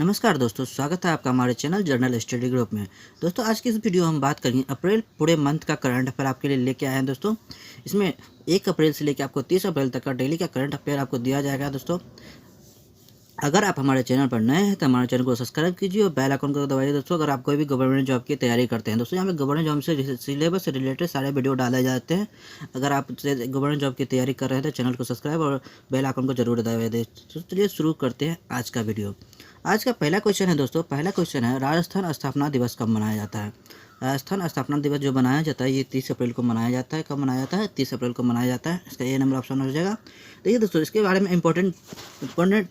नमस्कार दोस्तों, स्वागत है आपका हमारे चैनल जर्नल स्टडी ग्रुप में। दोस्तों आज की इस वीडियो में हम बात करेंगे अप्रैल पूरे मंथ का करंट अफेयर आपके लिए लेके आए हैं। दोस्तों इसमें 1 अप्रैल से लेकर आपको 30 अप्रैल तक का डेली का करंट अफेयर आपको दिया जाएगा। दोस्तों अगर आप हमारे चैनल पर नए हैं तो हमारे चैनल को सब्सक्राइब कीजिए और बेल आइकन को दबाइए। दोस्तों अगर आप कोई भी गवर्नमेंट जॉब की तैयारी करते हैं, दोस्तों यहाँ पे गवर्नमेंट जॉब से सिलेबस से रिलेटेड सारे वीडियो डाले जाते हैं। अगर आप गवर्नमेंट जॉब की तैयारी कर रहे हैं तो चैनल को सब्सक्राइब और बेल आइकन को जरूर दबाइए दें। तो चलिए शुरू करते हैं आज का वीडियो। आज का पहला क्वेश्चन है दोस्तों, पहला क्वेश्चन है राजस्थान स्थापना दिवस कब मनाया जाता है। राजस्थान स्थापना दिवस जो मनाया जाता है ये 30 अप्रैल को मनाया जाता है। कब मनाया जाता है? 30 अप्रैल को मनाया जाता है। इसका ए नंबर ऑप्शन हो जाएगा। देखिए दोस्तों इसके बारे में इंपॉर्टेंट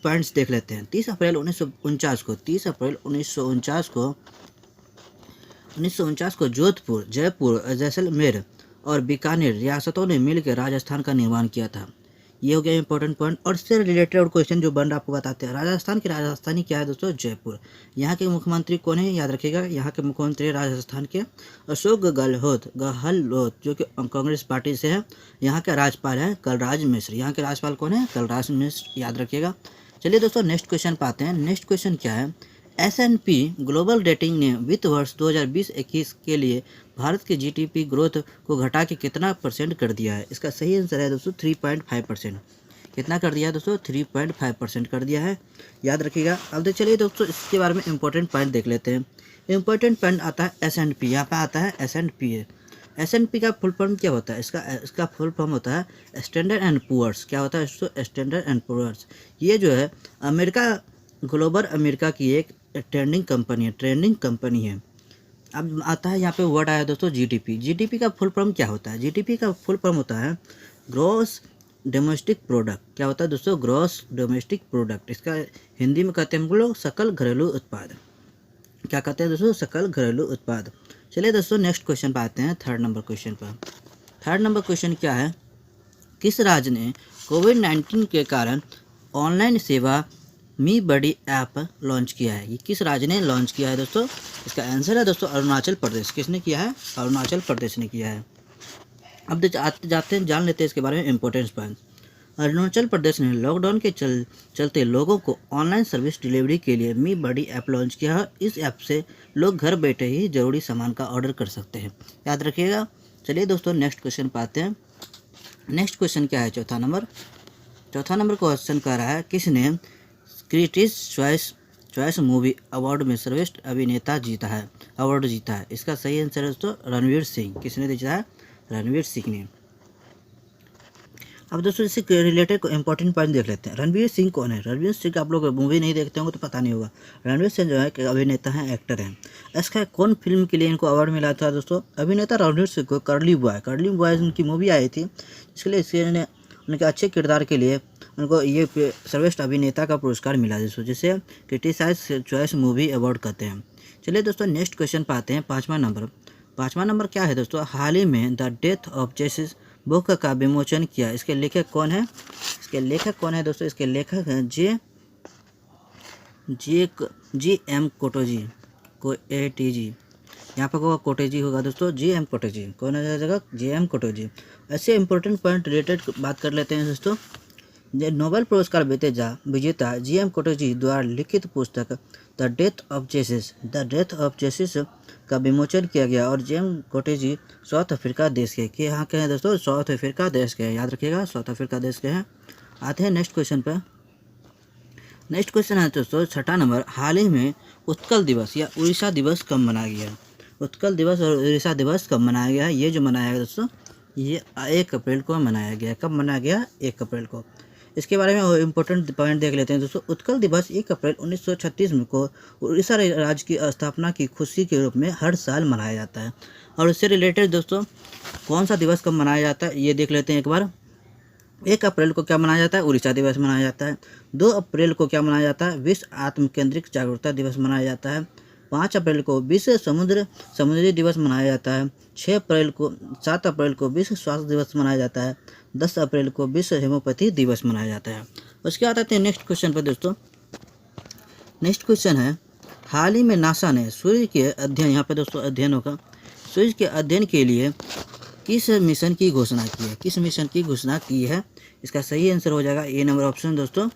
पॉइंट्स देख लेते हैं। 30 अप्रैल 1949 को जोधपुर, जयपुर, जैसलमेर और बीकानेर रियासतों ने मिलकर राजस्थान का निर्माण किया था। ये हो गया इंपॉर्टेंट पॉइंट। और इससे रिलेटेड और क्वेश्चन जो बन रहा आपको बताते हैं। राजस्थान की राजधानी क्या है दोस्तों? जयपुर। यहाँ के मुख्यमंत्री कौन है? याद रखिएगा, यहाँ के मुख्यमंत्री राजस्थान के अशोक गहलोत जो कि कांग्रेस पार्टी से है। यहाँ के राज्यपाल है कलराज मिश्र। यहाँ के राज्यपाल कौन है? कलराज मिश्र, याद रखिएगा। चलिए दोस्तों नेक्स्ट क्वेश्चन पे आते हैं। नेक्स्ट क्वेश्चन क्या है? S&P ग्लोबल रेटिंग ने वित्त वर्ष 2020-21 के लिए भारत के जीडीपी ग्रोथ को घटा के कितना परसेंट कर दिया है? इसका सही आंसर है दोस्तों 3.5%। कितना कर दिया है दोस्तों? 3.5% कर दिया है, याद रखिएगा। अब चलिए दोस्तों इसके बारे में इंपॉर्टेंट पॉइंट देख लेते हैं। इंपॉर्टेंट पॉइंट आता है S&P। यहाँ पे आता है S&P। S&P का फुल फॉर्म क्या होता है? इसका फुल फॉर्म होता है स्टैंडर्ड एंड पुअर्स। क्या होता है दोस्तों? Standard and Poor's. ये जो है अमेरिका की एक ट्रेंडिंग कंपनी है। अब आता है यहाँ पे वर्ड आया दोस्तों जीडीपी। जीडीपी का फुल फॉर्म क्या होता है? जीडीपी का फुल फॉर्म होता है ग्रॉस डोमेस्टिक प्रोडक्ट। क्या होता है दोस्तों? Gross domestic product. इसका हिंदी में कहते हैं हम लोग सकल घरेलू उत्पाद। क्या कहते हैं दोस्तों? सकल घरेलू उत्पाद। चलिए दोस्तों नेक्स्ट क्वेश्चन पर आते हैं, थर्ड नंबर क्वेश्चन पर। थर्ड नंबर क्वेश्चन क्या है? किस राज्य ने कोविड-19 के कारण ऑनलाइन सेवा मी बड़ी ऐप लॉन्च किया है? ये किस राज्य ने लॉन्च किया है दोस्तों? इसका आंसर है दोस्तों अरुणाचल प्रदेश। किसने किया है? अरुणाचल प्रदेश ने किया है। अब आते जाते हैं, जान लेते हैं इसके बारे में इंपॉर्टेंस पॉइंट। अरुणाचल प्रदेश ने लॉकडाउन के चलते लोगों को ऑनलाइन सर्विस डिलीवरी के लिए मी बड़ी ऐप लॉन्च किया है। इस ऐप से लोग घर बैठे ही जरूरी सामान का ऑर्डर कर सकते हैं, याद रखिएगा। चलिए दोस्तों नेक्स्ट क्वेश्चन पे आते हैं। नेक्स्ट क्वेश्चन क्या है? चौथा नंबर क्वेश्चन कह रहा है किसने क्रिटिक्स चॉइस मूवी अवार्ड में श्रेष्ठ अभिनेता अवार्ड जीता है? इसका सही आंसर है दोस्तों रणवीर सिंह। किसने जीता है? रणवीर सिंह ने। अब दोस्तों इससे रिलेटेड इंपॉर्टेंट पॉइंट देख लेते हैं। रणवीर सिंह कौन है? रणवीर सिंह आप लोग मूवी नहीं देखते होंगे तो पता नहीं होगा। रणवीर सिंह जो है अभिनेता हैं, एक्टर हैं। इसका कौन फिल्म के लिए इनको अवार्ड मिला था दोस्तों? अभिनेता रणवीर सिंह को कर्ली बॉय उनकी मूवी आई थी, इसके लिए उनके अच्छे किरदार के लिए उनको ये सर्वश्रेष्ठ अभिनेता का पुरस्कार मिला दोस्तों, जिसे क्रिटिसाइज चॉइस मूवी अवार्ड कहते हैं। चलिए दोस्तों नेक्स्ट क्वेश्चन पे आते हैं। पाँचवा नंबर क्या है दोस्तों? हाल ही में द डेथ ऑफ जेसिस बुक का विमोचन किया। इसके लेखक कौन है? दोस्तों? इसके लेखक हैं जी एम कोटेजी। यहाँ पर होगा कोटेजी होगा दोस्तों, जी.एम. कोटेजी। कौन है जगह? जी.एम. कोटेजी। ऐसे इंपॉर्टेंट पॉइंट रिलेटेड बात कर लेते हैं दोस्तों। नोबेल पुरस्कार विजेता जी.एम. कोटेजी द्वारा लिखित पुस्तक द डेथ ऑफ जेसिस का विमोचन किया गया। और जी.एम. कोटेजी साउथ अफ्रीका देश के यहाँ के हैं दोस्तों, साउथ अफ्रीका देश के हैं, याद रखिएगा, साउथ अफ्रीका देश के हैं। आते हैं नेक्स्ट क्वेश्चन पर। नेक्स्ट क्वेश्चन है दोस्तों छठा नंबर। हाल ही में उत्कल दिवस या उड़ीसा दिवस कब मनाया गया? उत्कल दिवस और उड़ीसा दिवस कब मनाया गया? ये जो मनाया गया दोस्तों ये 1 अप्रैल को मनाया गया। कब मनाया गया? 1 अप्रैल को। इसके बारे में इम्पोर्टेंट पॉइंट देख लेते हैं दोस्तों। उत्कल दिवस 1 अप्रैल 1936 में को उड़ीसा राज्य की स्थापना की खुशी के रूप में हर साल मनाया जाता है। और इससे रिलेटेड दोस्तों कौन सा दिवस कब मनाया जाता है ये देख लेते हैं एक बार। 1 अप्रैल को क्या मनाया जाता है? उड़ीसा दिवस मनाया जाता है। 2 अप्रैल को क्या मनाया जाता है? विश्व आत्म केंद्रित जागरूकता दिवस मनाया जाता है। 5 अप्रैल को विश्व समुद्री दिवस मनाया जाता है। 7 अप्रैल को विश्व स्वास्थ्य दिवस मनाया जाता है। 10 अप्रैल को विश्व हेमोपैथी दिवस मनाया जाता है। उसके बाद आते हैं नेक्स्ट क्वेश्चन पर दोस्तों। नेक्स्ट क्वेश्चन है हाल ही में नासा ने सूर्य के अध्ययन, यहाँ पे दोस्तों अध्ययन होगा, सूर्य के अध्ययन के लिए किस मिशन की घोषणा की है? इसका सही आंसर हो जाएगा ए नंबर ऑप्शन दोस्तों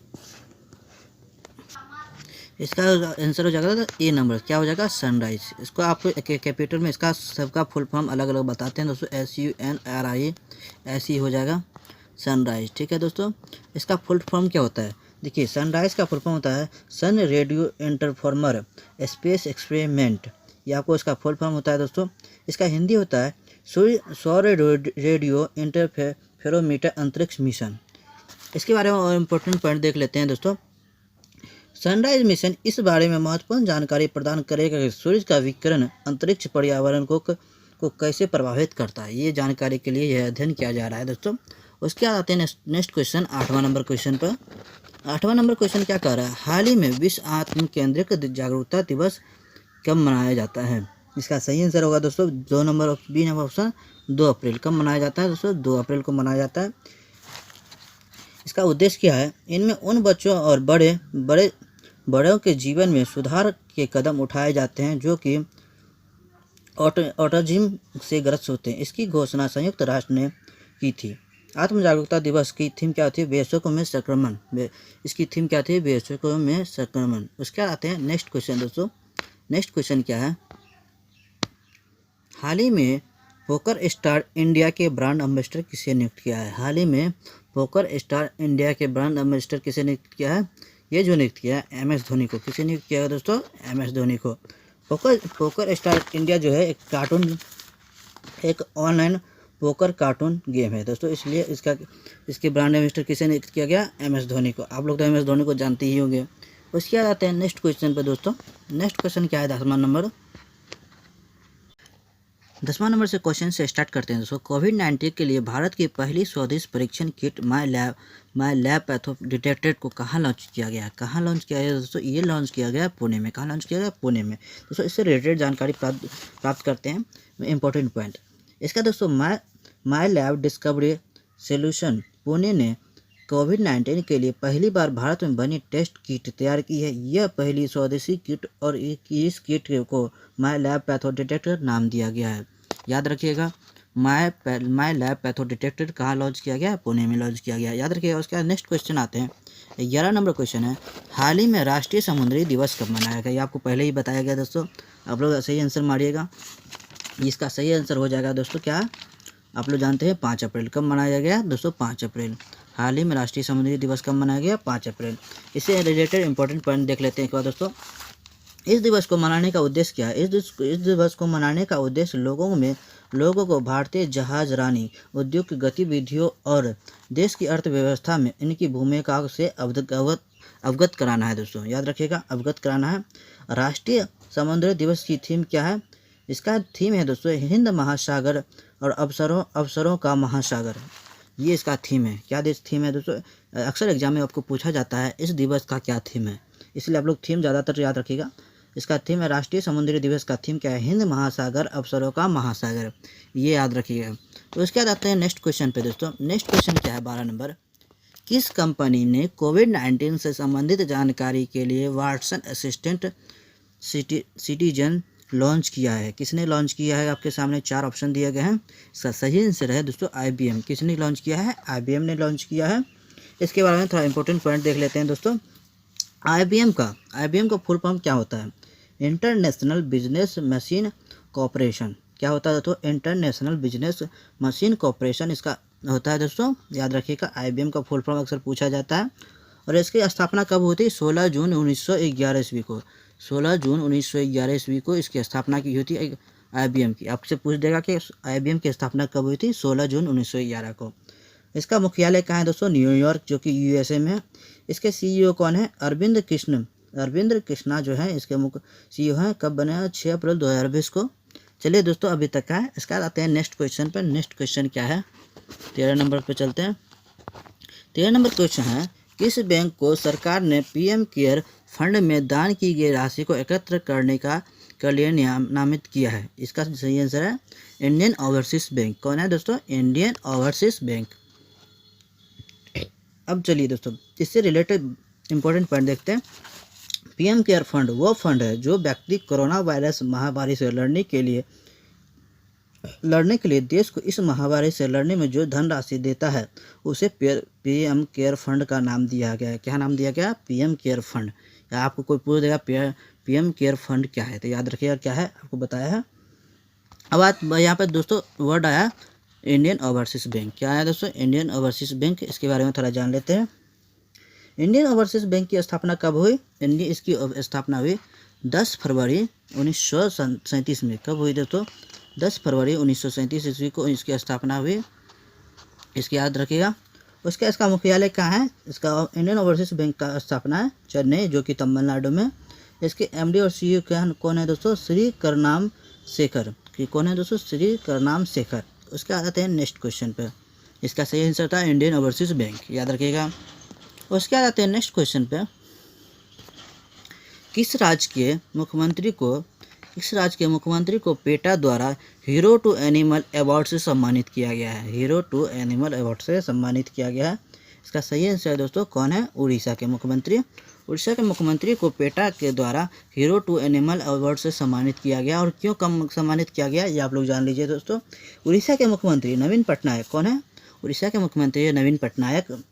इसका आंसर हो जाएगा ए नंबर, क्या हो जाएगा सनराइज। इसको आपको कैपिटल में इसका सबका फुल फॉर्म अलग अलग बताते हैं दोस्तों, SUNRI ऐसे ही हो जाएगा सनराइज। ठीक है दोस्तों, इसका फुल फॉर्म क्या होता है, देखिए सनराइज का फुल फॉर्म होता है सन रेडियो इंटरफॉर्मर स्पेस एक्सपेरिमेंट, ये आपको इसका फुल फॉर्म होता है दोस्तों। इसका हिंदी होता है सौर रेडियो इंटरफेरोमीटर अंतरिक्ष मिशन। इसके बारे में इम्पोर्टेंट पॉइंट देख लेते हैं दोस्तों। सनराइज मिशन इस बारे में महत्वपूर्ण जानकारी प्रदान करेगा कि सूर्य का विकिरण अंतरिक्ष पर्यावरण को कैसे प्रभावित करता है, ये जानकारी के लिए यह अध्ययन किया जा रहा है दोस्तों। उसके बाद आते हैं नेक्स्ट क्वेश्चन, 8वां नंबर क्वेश्चन पर। 8वां नंबर क्वेश्चन क्या कह रहा है, हाल ही में विश्व आत्म केंद्रित जागरूकता दिवस कब मनाया जाता है। इसका सही आंसर होगा दोस्तों 2 नंबर बी नंबर ऑप्शन 2 अप्रैल। कब मनाया जाता है दोस्तों, 2 अप्रैल को मनाया जाता है। इसका उद्देश्य क्या है, इनमें उन बच्चों और बड़ों के जीवन में सुधार के कदम उठाए जाते हैं जो कि ऑटिज्म से ग्रस्त होते हैं। इसकी घोषणा संयुक्त राष्ट्र ने की थी। आत्म जागरूकता दिवस की थीम क्या थी, वयस्कों में संक्रमण। इसकी थीम क्या थी, वयस्कों में संक्रमण। उसके बाद आते हैं नेक्स्ट क्वेश्चन दोस्तों। नेक्स्ट क्वेश्चन क्या है, हाल ही में पोकर स्टार इंडिया के ब्रांड एम्बेसडर किसे नियुक्त किया है। हाल ही में पोकर स्टार इंडिया के ब्रांड एम्बेसडर किसे नियुक्त किया है, ये जो नियुक्त किया है MS धोनी को। किसे नियुक्त किया है दोस्तों, MS धोनी को। पोकर स्टार इंडिया जो है एक कार्टून, एक ऑनलाइन पोकर कार्टून गेम है दोस्तों, इसलिए इसके ब्रांड एम्बेसडर किसे नियुक्त किया गया, MS धोनी को। आप लोग तो MS धोनी को जानते ही होंगे। उसके बाद आते हैं नेक्स्ट क्वेश्चन पर दोस्तों। नेक्स्ट क्वेश्चन क्या है, 10वां नंबर। 10वां नंबर से क्वेश्चन से स्टार्ट करते हैं दोस्तों। कोविड-19 के लिए भारत की पहली स्वदेशी परीक्षण किट माई लैब पैथो डिटेक्टेड को कहाँ लॉन्च किया गया। कहाँ लॉन्च किया गया दोस्तों, ये लॉन्च किया गया पुणे में। कहाँ लॉन्च किया गया, पुणे में दोस्तों। इससे रिलेटेड जानकारी प्राप्त करते हैं, इंपॉर्टेंट पॉइंट। इसका दोस्तों माई लैब डिस्कवरी सोल्यूशन पुणे ने कोविड-19 के लिए पहली बार भारत में बनी टेस्ट किट तैयार की है। यह पहली स्वदेशी किट और इस किट को माई लैब पैथो डिटेक्टर नाम दिया गया है। याद रखिएगा, माई लैब पैथो डिटेक्टर कहाँ लॉन्च किया गया, पुणे में लॉन्च किया गया, याद रखिएगा। उसके बाद नेक्स्ट क्वेश्चन आते हैं। 11 नंबर क्वेश्चन है, हाल ही में राष्ट्रीय समुद्री दिवस कब मनाया गया। ये आपको पहले ही बताया गया दोस्तों, आप लोग सही आंसर मारिएगा। इसका सही आंसर हो जाएगा दोस्तों क्या, आप लोग जानते हैं 5 अप्रैल। कब मनाया गया दोस्तों, 5 अप्रैल। हाल ही में राष्ट्रीय समुद्री दिवस कब मनाया गया, 5 अप्रैल। इससे रिलेटेड इंपॉर्टेंट पॉइंट देख लेते हैं एक बार दोस्तों। इस दिवस को मनाने का उद्देश्य क्या है, इस दिवस को मनाने का उद्देश्य लोगों को भारतीय जहाजरानी उद्योग की गतिविधियों और देश की अर्थव्यवस्था में इनकी भूमिका से अवगत कराना है दोस्तों। याद रखिएगा, अवगत कराना है। राष्ट्रीय समुद्री दिवस की थीम क्या है, इसका थीम है दोस्तों हिंद महासागर और अवसरों का महासागर। ये इसका थीम है। क्या थीम है दोस्तों, अक्सर एग्जाम में आपको पूछा जाता है इस दिवस का क्या थीम है, इसलिए आप लोग थीम ज़्यादातर याद रखिएगा। इसका थीम है राष्ट्रीय समुद्री दिवस का थीम क्या है, हिंद महासागर अवसरों का महासागर, ये याद रखिएगा। तो उसके बाद आते हैं नेक्स्ट क्वेश्चन पे दोस्तों। नेक्स्ट क्वेश्चन क्या है, 12 नंबर। किस कंपनी ने कोविड-19 से संबंधित जानकारी के लिए वाटसन असिस्टेंट सिटीजन लॉन्च किया है। किसने लॉन्च किया है, आपके सामने 4 ऑप्शन दिए गए हैं। इसका सही आंसर है दोस्तों IBM। किसने लॉन्च किया है, IBM ने लॉन्च किया है। इसके बारे में थोड़ा इंपॉर्टेंट पॉइंट देख लेते हैं दोस्तों। IBM का फुल फॉर्म क्या होता है, इंटरनेशनल बिजनेस मशीन कॉर्पोरेशन। क्या होता है दोस्तों, इंटरनेशनल बिजनेस मशीन कॉर्पोरेशन इसका होता है दोस्तों, याद रखिएगा। IBM का फुल फॉर्म अक्सर पूछा जाता है। और इसकी स्थापना कब हुई थी, 16 जून 1911 ईस्वी को। 16 जून 1911 ईस्वी को इसकी स्थापना की हुई थी IBM की। आपसे पूछ देगा कि IBM की स्थापना कब हुई थी, 16 जून 1911 को। इसका मुख्यालय कहाँ है दोस्तों, न्यूयॉर्क, जो कि USA में है। इसके CEO कौन है, अरविंद कृष्णा जो है इसके मुख्य CEO हैं। कब बने हैं, 6 अप्रैल 2020 को। चलिए दोस्तों, अभी तक का है। इसका आते हैं नेक्स्ट क्वेश्चन पर। नेक्स्ट क्वेश्चन क्या है, 13 नंबर पर चलते हैं। 13 नंबर क्वेश्चन है, किस बैंक को सरकार ने PM केयर फंड में दान की गई राशि को एकत्र करने के लिए नामित किया है। इसका सही आंसर है इंडियन ओवरसीज बैंक। कौन है दोस्तों, इंडियन ओवरसीज बैंक। अब चलिए दोस्तों, इससे रिलेटेड इंपॉर्टेंट पॉइंट देखते हैं। PM केयर फंड वो फंड है जो व्यक्ति कोरोना वायरस महामारी से लड़ने के लिए देश को इस महामारी से लड़ने में जो धनराशि देता है उसे PM केयर फंड का नाम दिया गया है। क्या नाम दिया गया, PM केयर फंड। या आपको कोई पूछ देगा पीएम केयर फंड क्या है, तो याद रखिएगा क्या है, आपको बताया है। अब यहाँ पर दोस्तों वर्ड आया इंडियन ओवरसीज बैंक। क्या आया दोस्तों? Indian overseas bank. इसके बारे में थोड़ा जान लेते हैं। इंडियन ओवरसीज बैंक की स्थापना कब हुई? इसकी स्थापना हुई 10 फरवरी 1937 में। कब हुई दोस्तों? 10 फरवरी 1937 ईस्वी को इसकी स्थापना हुई। इसकी याद रखिएगा। इसका मुख्यालय कहाँ है? इसका इंडियन ओवरसीज बैंक का स्थापना है चेन्नई, जो कि तमिलनाडु में। इसके एमडी और सीईओ कौन है दोस्तों? श्री करनाम शेखर। कि कौन है दोस्तों? श्री करनाम शेखर। उसके आते हैं नेक्स्ट क्वेश्चन पे। इसका सही आंसर था इंडियन ओवरसीज बैंक, याद रखिएगा। उसके आते हैं नेक्स्ट क्वेश्चन पे। किस राज्य के मुख्यमंत्री को पेटा द्वारा हीरो टू एनिमल अवार्ड से सम्मानित किया गया है? हीरो टू एनिमल अवार्ड से सम्मानित किया गया है। इसका सही आंसर दोस्तों कौन है? उड़ीसा के मुख्यमंत्री। उड़ीसा के मुख्यमंत्री को पेटा के द्वारा हीरो टू एनिमल अवार्ड से सम्मानित किया गया। और क्यों कम सम्मानित किया गया ये आप लोग जान लीजिए दोस्तों। उड़ीसा के मुख्यमंत्री नवीन पटनायक कौन है? उड़ीसा के मुख्यमंत्री नवीन पटनायक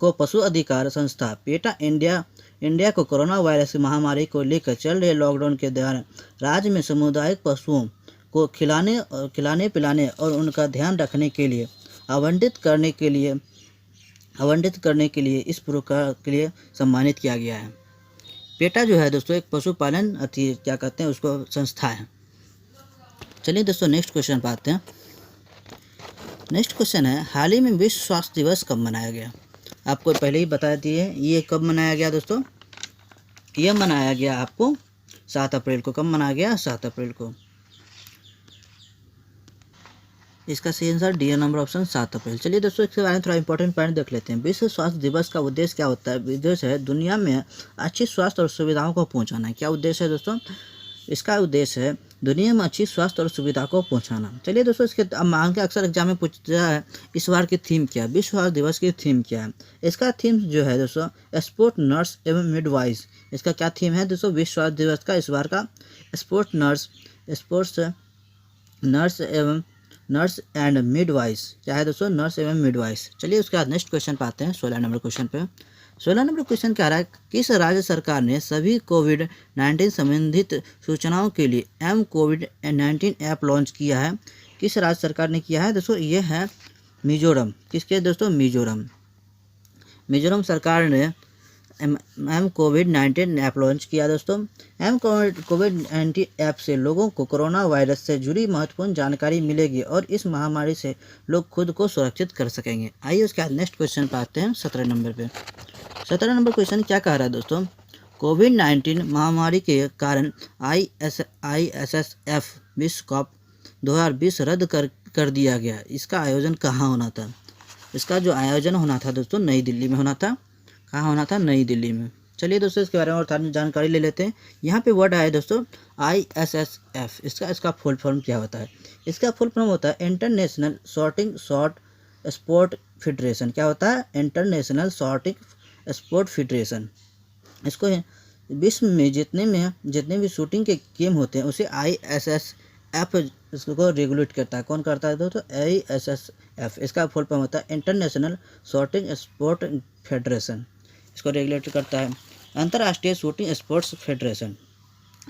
को पशु अधिकार संस्था पेटा इंडिया को कोरोना वायरस महामारी को लेकर चल रहे लॉकडाउन के दौरान राज्य में सामुदायिक पशुओं को खिलाने पिलाने और उनका ध्यान रखने के लिए आवंटित करने के लिए इस पुरस्कार के लिए सम्मानित किया गया है। पेटा जो है दोस्तों एक पशुपालन क्या कहते हैं उसको संस्था है। चलिए दोस्तों नेक्स्ट क्वेश्चन पे आते हैं। नेक्स्ट क्वेश्चन है हाल ही में विश्व स्वास्थ्य दिवस कब मनाया गया? आपको पहले ही बता दिए ये कब मनाया गया दोस्तों। यह मनाया गया आपको 7 अप्रैल को। कब मनाया गया? 7 अप्रैल को। इसका सही आंसर डी नंबर ऑप्शन 7 अप्रैल। चलिए दोस्तों इसके बारे में थोड़ा इंपॉर्टेंट पॉइंट देख लेते हैं। विश्व स्वास्थ्य दिवस का उद्देश्य क्या होता है? उद्देश्य है दुनिया में अच्छी स्वास्थ्य और सुविधाओं को पहुंचाना। क्या उद्देश्य है दोस्तों? इसका उद्देश्य है दुनिया में अच्छी स्वास्थ्य और सुविधा को पहुंचाना। चलिए दोस्तों इसके मांग के अक्सर एग्जाम में पूछा है इस बार की थीम क्या है? विश्व स्वास्थ्य दिवस की थीम क्या है? इसका थीम जो है दोस्तों स्पोर्ट नर्स एवं मिडवाइज। इसका क्या थीम है दोस्तों विश्व स्वास्थ्य दिवस का इस बार का? Sports nurse and midwives. क्या है दोस्तों? नर्स एवं मिडवाइस। चलिए उसके बाद नेक्स्ट क्वेश्चन पे आते हैं 16 नंबर क्वेश्चन पे। 16 नंबर क्वेश्चन क्या रहा है? किस राज्य सरकार ने सभी कोविड-19 संबंधित सूचनाओं के लिए M-COVID-19 ऐप लॉन्च किया है? किस राज्य सरकार ने किया है दोस्तों? ये है मिजोरम। किसके दोस्तों? मिजोरम सरकार ने M-COVID-19 ऐप लॉन्च किया दोस्तों। M-COVID-19 ऐप से लोगों को कोरोना वायरस से जुड़ी महत्वपूर्ण जानकारी मिलेगी और इस महामारी से लोग खुद को सुरक्षित कर सकेंगे। आइए उसके बाद नेक्स्ट क्वेश्चन पे आते हैं 17 नंबर पे। 17 नंबर क्वेश्चन क्या कह रहा है दोस्तों? कोविड-19 महामारी के कारण ISSF विश्व कप 2020 रद्द कर दिया गया। इसका आयोजन कहाँ होना था? इसका जो आयोजन होना था दोस्तों नई दिल्ली में होना था। कहाँ होना था? नई दिल्ली में। चलिए दोस्तों इसके बारे में और जानकारी ले लेते हैं। यहाँ पे वर्ड आया दोस्तों ISSF। इसका फुल फॉर्म क्या होता है? इसका फुल फॉर्म होता है international shooting short sport federation. क्या होता है? International shooting sport federation. इसको विश्व में जितने भी शूटिंग के गेम होते हैं उसे ISSF इसको रेगुलेट करता है। कौन करता है दोस्तों? ISSF। इसका फुल फॉर्म होता है इंटरनेशनल शॉर्टिंग स्पोर्ट फेडरेशन। इसको रेगुलेट करता है अंतर्राष्ट्रीय शूटिंग स्पोर्ट्स फेडरेशन,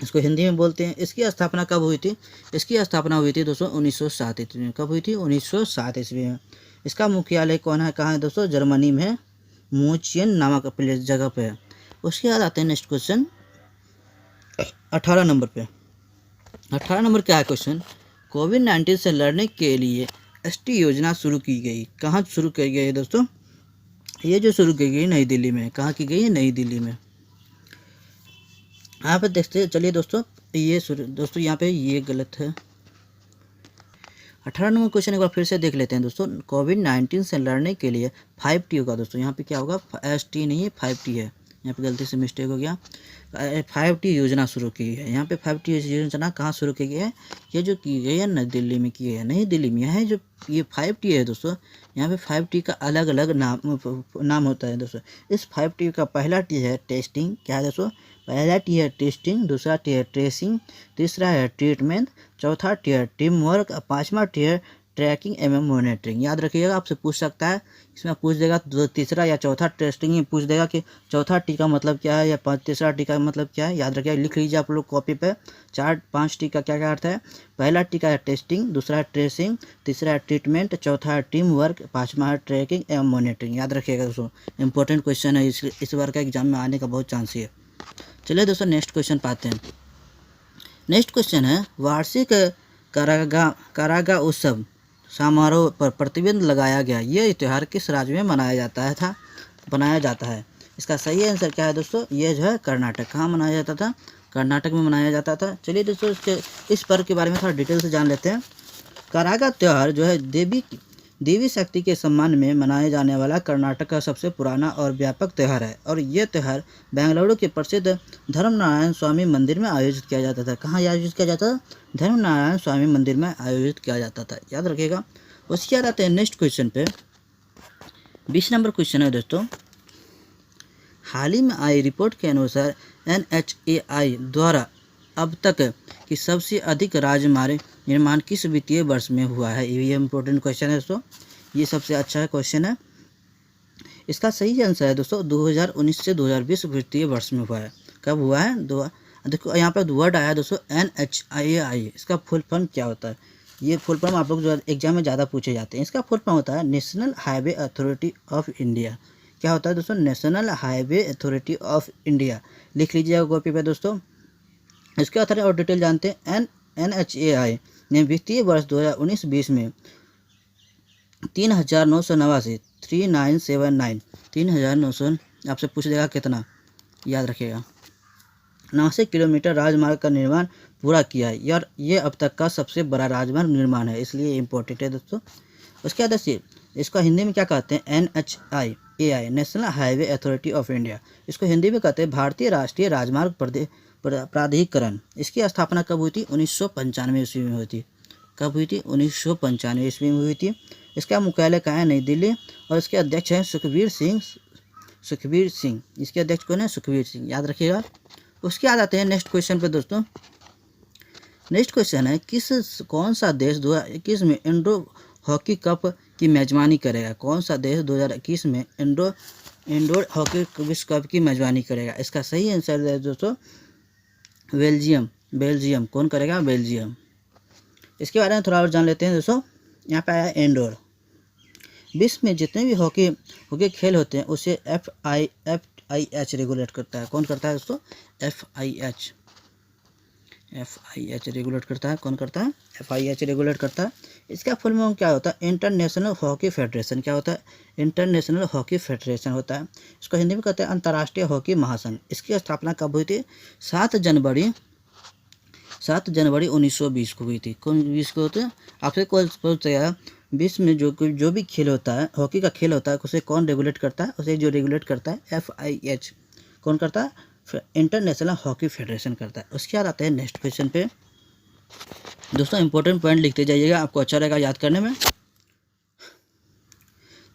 इसको हिंदी में बोलते हैं। इसकी स्थापना कब हुई थी? इसकी स्थापना हुई थी दोस्तों 1907 ईस्वी में। कब हुई थी? 1907 ईस्वी में। इसका मुख्यालय कहाँ है दोस्तों? जर्मनी में मूचियन नामक जगह पे है। उसके बाद आते हैं नेक्स्ट क्वेश्चन 18 नंबर पे। 18 नंबर क्या है क्वेश्चन? कोविड-19 से लड़ने के लिए ST योजना शुरू की गई। कहाँ शुरू की गई है दोस्तों? ये जो शुरू की गई नई दिल्ली में। कहाँ की गई है? नई दिल्ली में। यहाँ पे देखते हैं। चलिए दोस्तों यहाँ पे ये गलत है। 18 नंबर क्वेश्चन एक बार फिर से देख लेते हैं दोस्तों। कोविड-19 से लड़ने के लिए 5T होगा दोस्तों। यहाँ पे क्या होगा? ST नहीं है 5T है। यहाँ पे गलती से मिस्टेक हो गया। 5T योजना शुरू की है। यहाँ पे 5T योजना कहाँ शुरू की गई है? ये जो की गई है नई दिल्ली में की है। नई दिल्ली में है जो ये 5T है दोस्तों। यहाँ पे 5T का अलग अलग नाम होता है दोस्तों। इस 5T का पहला T है टेस्टिंग। क्या है दोस्तों? पहला T है टेस्टिंग, दूसरा T है ट्रेसिंग, तीसरा है ट्रीटमेंट, चौथा T है टीम वर्क, पाँचवा T है ट्रैकिंग एवं मॉनिटरिंग। याद रखिएगा, आपसे पूछ सकता है, इसमें पूछ देगा तो तीसरा या चौथा टेस्टिंग ही पूछ देगा कि चौथा टी का मतलब क्या है या तीसरा टी का मतलब क्या है। याद रखिएगा, लिख लीजिए आप लोग कॉपी पे। 4-5 टी का क्या क्या अर्थ है। पहला टी का है टेस्टिंग, दूसरा है ट्रेसिंग, तीसरा है ट्रीटमेंट, चौथा है टीम वर्क, पाँचवा है ट्रैकिंग एवं मॉनिटरिंग। याद रखिएगा दोस्तों, इंपॉर्टेंट क्वेश्चन है, इस बार का एग्जाम में आने का बहुत चांस है। चलिए दोस्तों नेक्स्ट क्वेश्चन पाते हैं। नेक्स्ट क्वेश्चन है, वार्षिक करागा उत्सव समारोह पर प्रतिबंध लगाया गया, यह त्योहार किस राज्य में बनाया जाता है। इसका सही आंसर क्या है दोस्तों, ये जो है कर्नाटक। कहाँ मनाया जाता था, कर्नाटक में मनाया जाता था। चलिए दोस्तों इस पर्व के बारे में थोड़ा डिटेल से जान लेते हैं। करागा त्यौहार जो है देवी शक्ति के सम्मान में मनाया जाने वाला कर्नाटक का सबसे पुराना और व्यापक त्यौहार है और ये त्यौहार बेंगलुरु के प्रसिद्ध धर्मनारायण स्वामी मंदिर में आयोजित किया जाता था। कहाँ आयोजित किया जाता था, धर्मनारायण स्वामी मंदिर में आयोजित किया जाता था। याद रखिएगा। उसके बाद आते हैं नेक्स्ट क्वेश्चन पे। 20 नंबर क्वेश्चन है दोस्तों, हाल ही में आई रिपोर्ट के अनुसार NHAI द्वारा अब तक कि सबसे अधिक राजमार्ग निर्माण किस वित्तीय वर्ष में हुआ है। ये इम्पोर्टेंट क्वेश्चन है दोस्तों, ये सबसे अच्छा क्वेश्चन है। इसका सही आंसर है दोस्तों 2019 से 2020 वित्तीय वर्ष में हुआ है। कब हुआ है, देखो यहाँ पर वर्ड आया दोस्तों NHAI। इसका फुल फॉर्म क्या होता है, ये फुल फॉर्म आप लोग जो एग्जाम में ज़्यादा पूछे जाते हैं। इसका फुल फॉर्म होता है national highway authority of India. क्या होता है दोस्तों, national highway authority of India. लिख लीजिएगा कॉपी पे दोस्तों। इसके अथॉरिटी और डिटेल जानते हैं। NHAI ने वित्तीय वर्ष 2019-20 में 3,979 आपसे पूछ देगा कितना, याद रखिएगा, 89 किलोमीटर राजमार्ग का निर्माण पूरा किया है यार। ये अब तक का सबसे बड़ा राजमार्ग निर्माण है, इसलिए इम्पोर्टेंट है दोस्तों। उसके बाद देखिए, इसका हिंदी में क्या कहते हैं, NHAI national highway authority of India. इसको हिंदी में कहते हैं भारतीय राष्ट्रीय राजमार्ग प्राधिकरण। इसकी स्थापना कब हुई थी, 1995 ईस्वी में हुई थी। कब हुई थी, 1995 ईस्वी में हुई थी। इसका मुख्यालय कहाँ है, नई दिल्ली, और इसके अध्यक्ष हैं सुखबीर सिंह। इसके अध्यक्ष कौन है, सुखबीर सिंह। याद रखिएगा। उसके बाद आते हैं नेक्स्ट क्वेश्चन पे दोस्तों। नेक्स्ट क्वेश्चन है, कौन सा देश 2021 में इंडो हॉकी कप की मेजबानी करेगा। कौन सा देश 2021 में इंडोर हॉकी विश्व कप की मेजबानी करेगा। इसका सही आंसर है दोस्तों बेल्जियम। कौन करेगा, बेल्जियम। इसके बारे में थोड़ा और जान लेते हैं दोस्तों। यहाँ पे आया इंडोर। विश्व में जितने भी हॉकी खेल होते हैं उसे FIH रेगुलेट करता है। कौन करता है दोस्तों, FIH रेगुलेट करता है। कौन करता है, FIH रेगुलेट करता है। इसका फुल फॉर्म क्या होता है, इंटरनेशनल हॉकी फेडरेशन। क्या होता है, इंटरनेशनल हॉकी फेडरेशन होता है। इसको हिंदी में कहते हैं अंतर्राष्ट्रीय हॉकी महासंघ। इसकी स्थापना कब हुई थी, 7 जनवरी 1920 को हुई थी। कौन 20 को होते हैं, आपसे कौन पूछेगा विश्व में जो भी खेल होता है, हॉकी का खेल होता है, उसे कौन रेगुलेट करता है, उसे जो रेगुलेट करता है FIH। कौन करता है, इंटरनेशनल हॉकी फेडरेशन करता है। उसके बाद आते हैं नेक्स्ट क्वेश्चन पे दोस्तों। इंपॉर्टेंट पॉइंट लिखते जाइएगा, आपको अच्छा रहेगा याद करने में।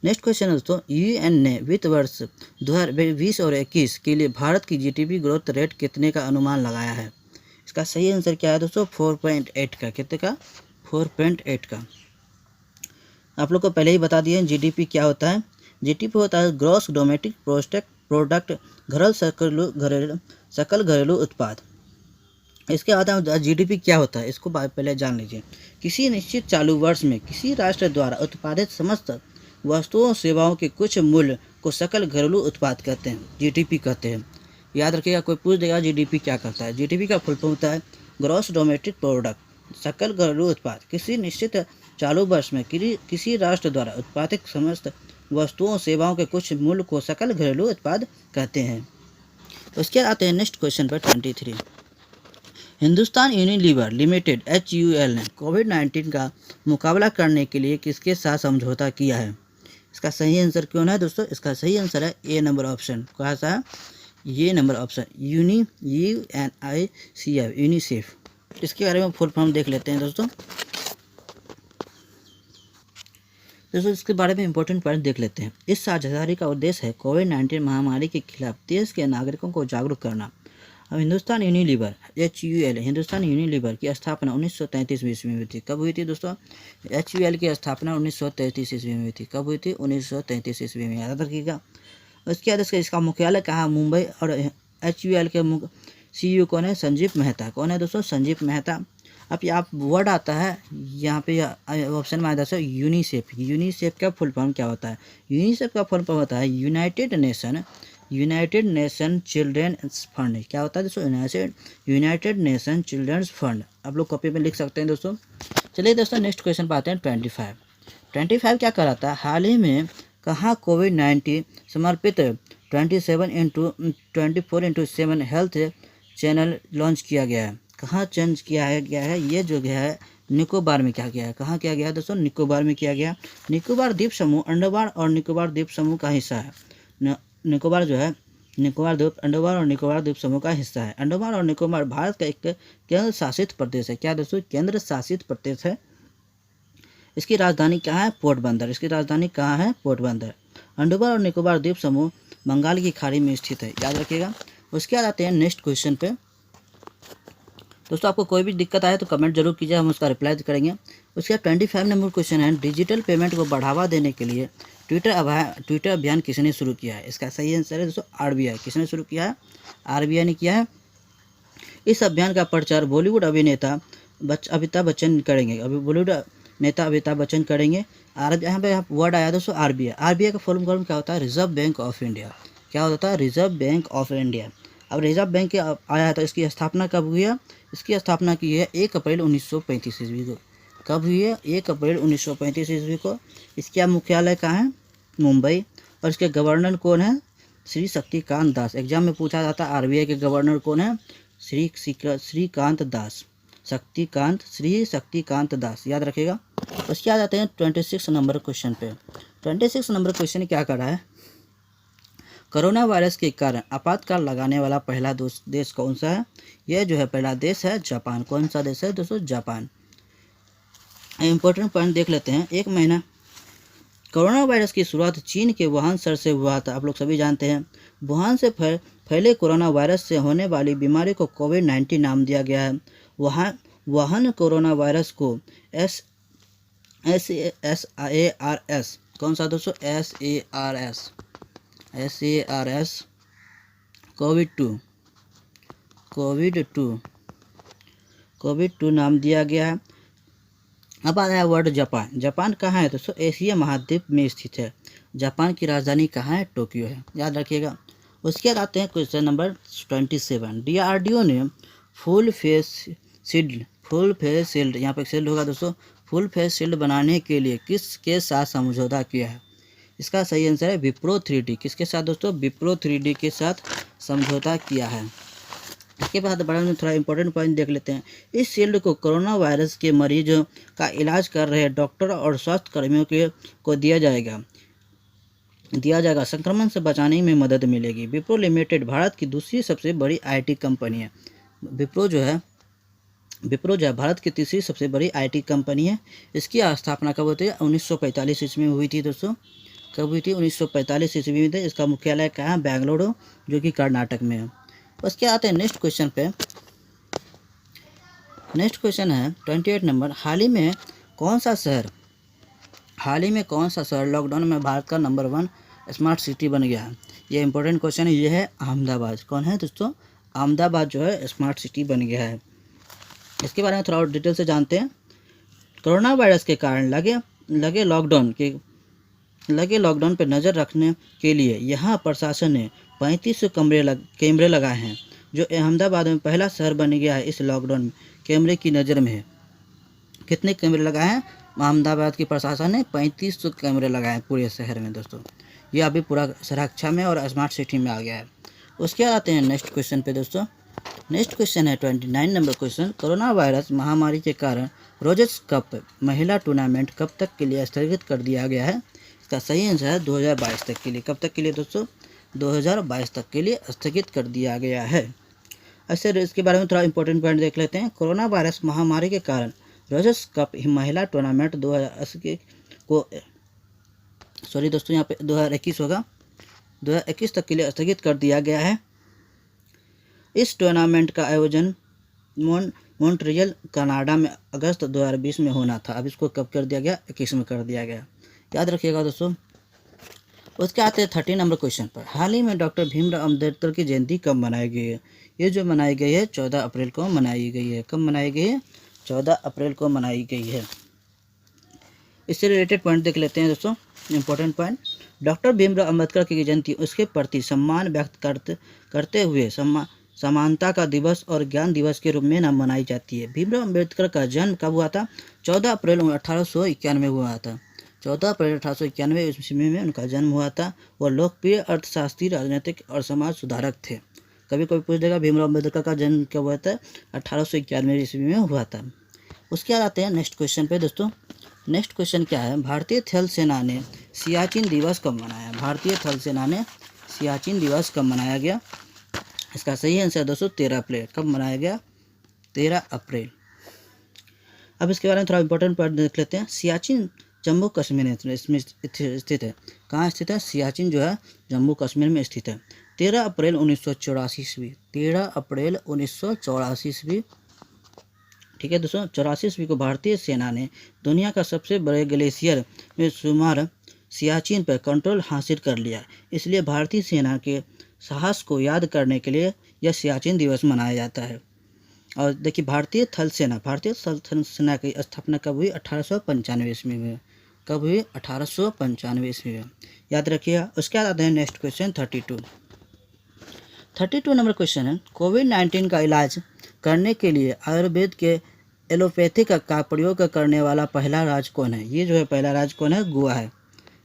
नेक्स्ट क्वेश्चन है दोस्तों, UN ने वित्त वर्ष 2020 और 21 के लिए भारत की GDP ग्रोथ रेट कितने का अनुमान लगाया है। इसका सही आंसर क्या है दोस्तों, 4.8 का। कितने का, 4.8 का। आप लोग को पहले ही बता दिए GDP क्या होता है। GDP होता है ग्रॉस डोमेस्टिक प्रोडक्ट, सकल घरेलू उत्पाद। इसके बाद GDP क्या होता है, इसको पहले जान लीजिए। किसी निश्चित चालू वर्ष में किसी राष्ट्र द्वारा उत्पादित समस्त वस्तुओं सेवाओं के कुछ मूल्य को सकल घरेलू उत्पाद कहते हैं, GDP कहते हैं। याद रखिएगा, कोई पूछ देगा GDP क्या करता है। GDP का फुल फॉर्म होता है ग्रॉस डोमेस्टिक प्रोडक्ट, सकल घरेलू उत्पाद। किसी निश्चित चालू वर्ष में किसी राष्ट्र द्वारा उत्पादित समस्त वस्तुओं सेवाओं के कुछ मूल्य को सकल घरेलू उत्पाद कहते हैं। उसके बाद आते हैं नेक्स्ट क्वेश्चन पर 23। हिंदुस्तान यूनिलीवर लिमिटेड HUL ने कोविड-19 का मुकाबला करने के लिए किसके साथ समझौता किया है। इसका सही आंसर कौन है दोस्तों, इसका सही आंसर है A नंबर ऑप्शन। कौन सा है, ये नंबर ऑप्शन, यूनिसेफ। इसके बारे में फुल फॉर्म देख लेते हैं दोस्तों। इसके बारे में इंपॉर्टेंट पॉइंट देख लेते हैं। इस साझेदारी का उद्देश्य है कोविड-19 महामारी के खिलाफ देश के नागरिकों को जागरूक करना, अब Hindustan Unilever HUL Hindustan Unilever की स्थापना 1933 ईस्वी में हुई थी। कब हुई थी दोस्तों? HUL की स्थापना 1933 ईस्वी में हुई थी। कब हुई थी? 1933 ईस्वी में, याद रखिएगा। उसके बाद इसका मुख्यालय कहाँ? मुंबई। और HUL के CEO कौन है? संजीव मेहता। कौन है दोस्तों? संजीव मेहता। अब यहाँ वर्ड आता है, यहाँ पे ऑप्शन में आता है यूनिसेफ। यूनिसेफ का फुल फॉर्म क्या होता है? यूनिसेफ का फुल फॉर्म होता है यूनाइटेड नेशन चिल्ड्रेंस फंड। क्या होता है दोस्तों? United Nation Children's Fund. आप लोग कॉपी में लिख सकते हैं दोस्तों। चलिए दोस्तों नेक्स्ट क्वेश्चन पे आते हैं। 25 क्या कराता है? हाल ही में कहाँ कोविड-19 समर्पित 24/7 हेल्थ चैनल लॉन्च किया गया है? कहाँ चेंज किया गया है? ये जो गया है निकोबार में किया गया है। कहाँ किया गया है दोस्तों? निकोबार में किया गया। निकोबार द्वीप समूह अंडमान और निकोबार द्वीप समूह का हिस्सा है। निकोबार जो है अंडमान और निकोबार द्वीप समूह का हिस्सा है। अंडमान और निकोबार भारत का एक केंद्र शासित प्रदेश है। क्या दोस्तों? केंद्र शासित प्रदेश है। इसकी राजधानी कहाँ है? पोर्टबंदर। इसकी राजधानी कहाँ है? पोर्टबंदर। अंडमान और निकोबार द्वीप समूह बंगाल की खाड़ी में स्थित है, याद रखिएगा। उसके बाद आते हैं नेक्स्ट क्वेश्चन पे। दोस्तों आपको कोई भी दिक्कत आए तो कमेंट जरूर कीजिए, हम उसका रिप्लाई करेंगे। उसके बाद 25 नंबर क्वेश्चन है, डिजिटल पेमेंट को बढ़ावा देने के लिए ट्विटर अभियान किसने शुरू किया है? इसका सही आंसर है दोस्तों RBI। किसने शुरू किया है? RBI ने किया है। इस अभियान का प्रचार बॉलीवुड अभिनेता अमिताभ बच्चन करेंगे। अभी बॉलीवुड नेता अमिताभ बच्चन करेंगे। यहाँ पे वर्ड आया दोस्तों RBI। RBI का फुल फॉर्म क्या होता है? Reserve bank of India. क्या होता है? Reserve bank of India. अब रिजर्व बैंक आया है तो इसकी स्थापना कब हुई है? इसकी स्थापना की है 1 अप्रैल 1935 ईस्वी को। कब हुई है? 1 अप्रैल 1935 ईस्वी को। इसका मुख्यालय कहाँ है? मुंबई। और इसके गवर्नर कौन है? श्री शक्तिकांत दास। एग्जाम में पूछा जाता है RBI के गवर्नर कौन है? श्रीकांत दास। श्री शक्तिकांत दास, याद रखिएगा। उसके बाद आते हैं 26 नंबर क्वेश्चन पे। 26 नंबर क्वेश्चन क्या कर रहा है? कोरोना वायरस के कारण आपातकाल लगाने वाला पहला देश कौन सा है? यह जो है पहला देश है जापान। कौन सा देश है दोस्तों? जापान। इंपॉर्टेंट पॉइंट देख लेते हैं। 1 महीना कोरोना वायरस की शुरुआत चीन के वुहान शहर से हुआ था। आप लोग सभी जानते हैं। वुहान से फैले कोरोना वायरस से होने वाली बीमारी को कोविड-19 नाम दिया गया है। वुहान कोरोना वायरस को SARS कौन सा दोस्तों? SARS कोविड-2 नाम दिया गया है। अब आ रहा है वर्ड जापान। जापान कहाँ है दोस्तों? एशिया महाद्वीप में स्थित है। जापान की राजधानी कहाँ है? टोक्यो है, याद रखिएगा। उसके बाद आते हैं क्वेश्चन नंबर 27। DRDO ने फुल फेस शील्ड यहाँ पे शील्ड होगा दोस्तों। फुल फेस शील्ड बनाने के लिए किसके साथ समझौता किया है? इसका सही आंसर है विप्रो 3D। किसके साथ दोस्तों? विप्रो 3D के साथ समझौता किया है। इसके बाद बड़ा में थोड़ा इंपॉर्टेंट पॉइंट देख लेते हैं। इस शील्ड को कोरोना वायरस के मरीजों का इलाज कर रहे डॉक्टर और स्वास्थ्य कर्मियों को दिया जाएगा। संक्रमण से बचाने में मदद मिलेगी। विप्रो लिमिटेड भारत की दूसरी सबसे बड़ी IT कंपनी है। विप्रो जो है भारत की तीसरी सबसे बड़ी IT कंपनी है। इसकी स्थापना कब होती है? 1945 ईस्वी में हुई थी दोस्तों। कब हुई थी? 1945 ईस्वी में। इसका मुख्यालय कहाँ है? बेंगलुरु, जो कि कर्नाटक में है। उसके आते हैं नेक्स्ट क्वेश्चन पे। नेक्स्ट क्वेश्चन है 28 नंबर। हाल ही में कौन सा शहर लॉकडाउन में भारत का नंबर 1 स्मार्ट सिटी बन गया है? ये इंपॉर्टेंट क्वेश्चन है। ये है अहमदाबाद। कौन है दोस्तों? अहमदाबाद जो है स्मार्ट सिटी बन गया है। इसके बारे में थोड़ा और डिटेल से जानते हैं। कोरोना वायरस के कारण लगे लॉकडाउन पर नज़र रखने के लिए यहाँ प्रशासन ने 35 कैमरे लगाए हैं, जो अहमदाबाद में पहला शहर बन गया है इस लॉकडाउन में कैमरे की नज़र में है। कितने कैमरे लगाए हैं? अहमदाबाद की प्रशासन ने 3500 कैमरे लगाए हैं पूरे शहर में दोस्तों। ये अभी पूरा सुरक्षा में और स्मार्ट सिटी में आ गया है। उसके बाद आते हैं नेक्स्ट क्वेश्चन पे दोस्तों। नेक्स्ट क्वेश्चन है 29 नंबर क्वेश्चन। कोरोना वायरस महामारी के कारण रोजर्स कप महिला टूर्नामेंट कब तक के लिए स्थगित कर दिया गया है? इसका सही आंसर है 2022 तक के लिए। कब तक के लिए दोस्तों? 2022 तक के लिए स्थगित कर दिया गया है। ऐसे इसके बारे में थोड़ा इंपॉर्टेंट पॉइंट देख लेते हैं। कोरोना वायरस महामारी के कारण रोजर्स कप महिला टूर्नामेंट 2021 होगा, 2021 तक के लिए स्थगित कर दिया गया है। इस टूर्नामेंट का आयोजन मॉन्ट्रियल कनाडा में अगस्त 2020 में होना था। अब इसको कब कर दिया गया? 21 में कर दिया गया, याद रखिएगा दोस्तों। उसके आते हैं 30 नंबर क्वेश्चन पर। हाल ही में डॉक्टर भीमराव अम्बेडकर की जयंती कब मनाई गई है? ये जो मनाई गई है 14 अप्रैल को मनाई गई है। कब मनाई गई है? 14 अप्रैल को मनाई गई है। इससे रिलेटेड पॉइंट देख लेते हैं दोस्तों, important point. Doctor Bhimrao Ambedkar की जयंती उसके प्रति सम्मान व्यक्त करते हुए समानता का दिवस और ज्ञान दिवस के रूप में न मनाई जाती है। भीमराव अम्बेडकर का जन्म कब हुआ था? 14 अप्रैल 1891 हुआ था। 14 अप्रैल 1891 ईस्वी में उनका जन्म हुआ था। वह लोकप्रिय अर्थशास्त्री, राजनीतिक और समाज सुधारक थे। कभी कभी पूछ देगा भीमराव अम्बेडकर का जन्म कब हुआ था? 1891 ईस्वी में हुआ था। उसके बाद आते हैं नेक्स्ट क्वेश्चन पे दोस्तों। नेक्स्ट क्वेश्चन क्या है? भारतीय थल सेना ने सियाचिन दिवस कब मनाया? भारतीय थल सेना ने सियाचिन दिवस कब मनाया गया? इसका सही आंसर दोस्तों 13 अप्रैल। कब मनाया गया? 13 अप्रैल। अब इसके बारे में थोड़ा इंपॉर्टेंट पॉइंट देख लेते हैं। सियाचिन जम्मू कश्मीर में इसमें स्थित है। कहाँ स्थित है? सियाचिन जो है जम्मू कश्मीर में स्थित है। 13 अप्रैल 1984 ईस्वी। 13 अप्रैल 1984 ईस्वी, ठीक है दोस्तों। 84 ईस्वी को भारतीय सेना ने दुनिया का सबसे बड़े ग्लेशियर में शुमार सियाचिन पर कंट्रोल हासिल कर लिया। इसलिए भारतीय सेना के साहस को याद करने के लिए यह सियाचिन दिवस मनाया जाता है। और देखिए भारतीय थल सेना की स्थापना कब हुई? 1895 ईस्वी में। कब हुई? 1895 ईस्वी में, याद रखिएगा। उसके बाद आते हैं नेक्स्ट क्वेश्चन 32 नंबर क्वेश्चन है। कोविड-19 का इलाज करने के लिए आयुर्वेद के एलोपैथिक का प्रयोग करने वाला पहला राज्य कौन है? ये जो है पहला राज्य कौन है? गोवा है।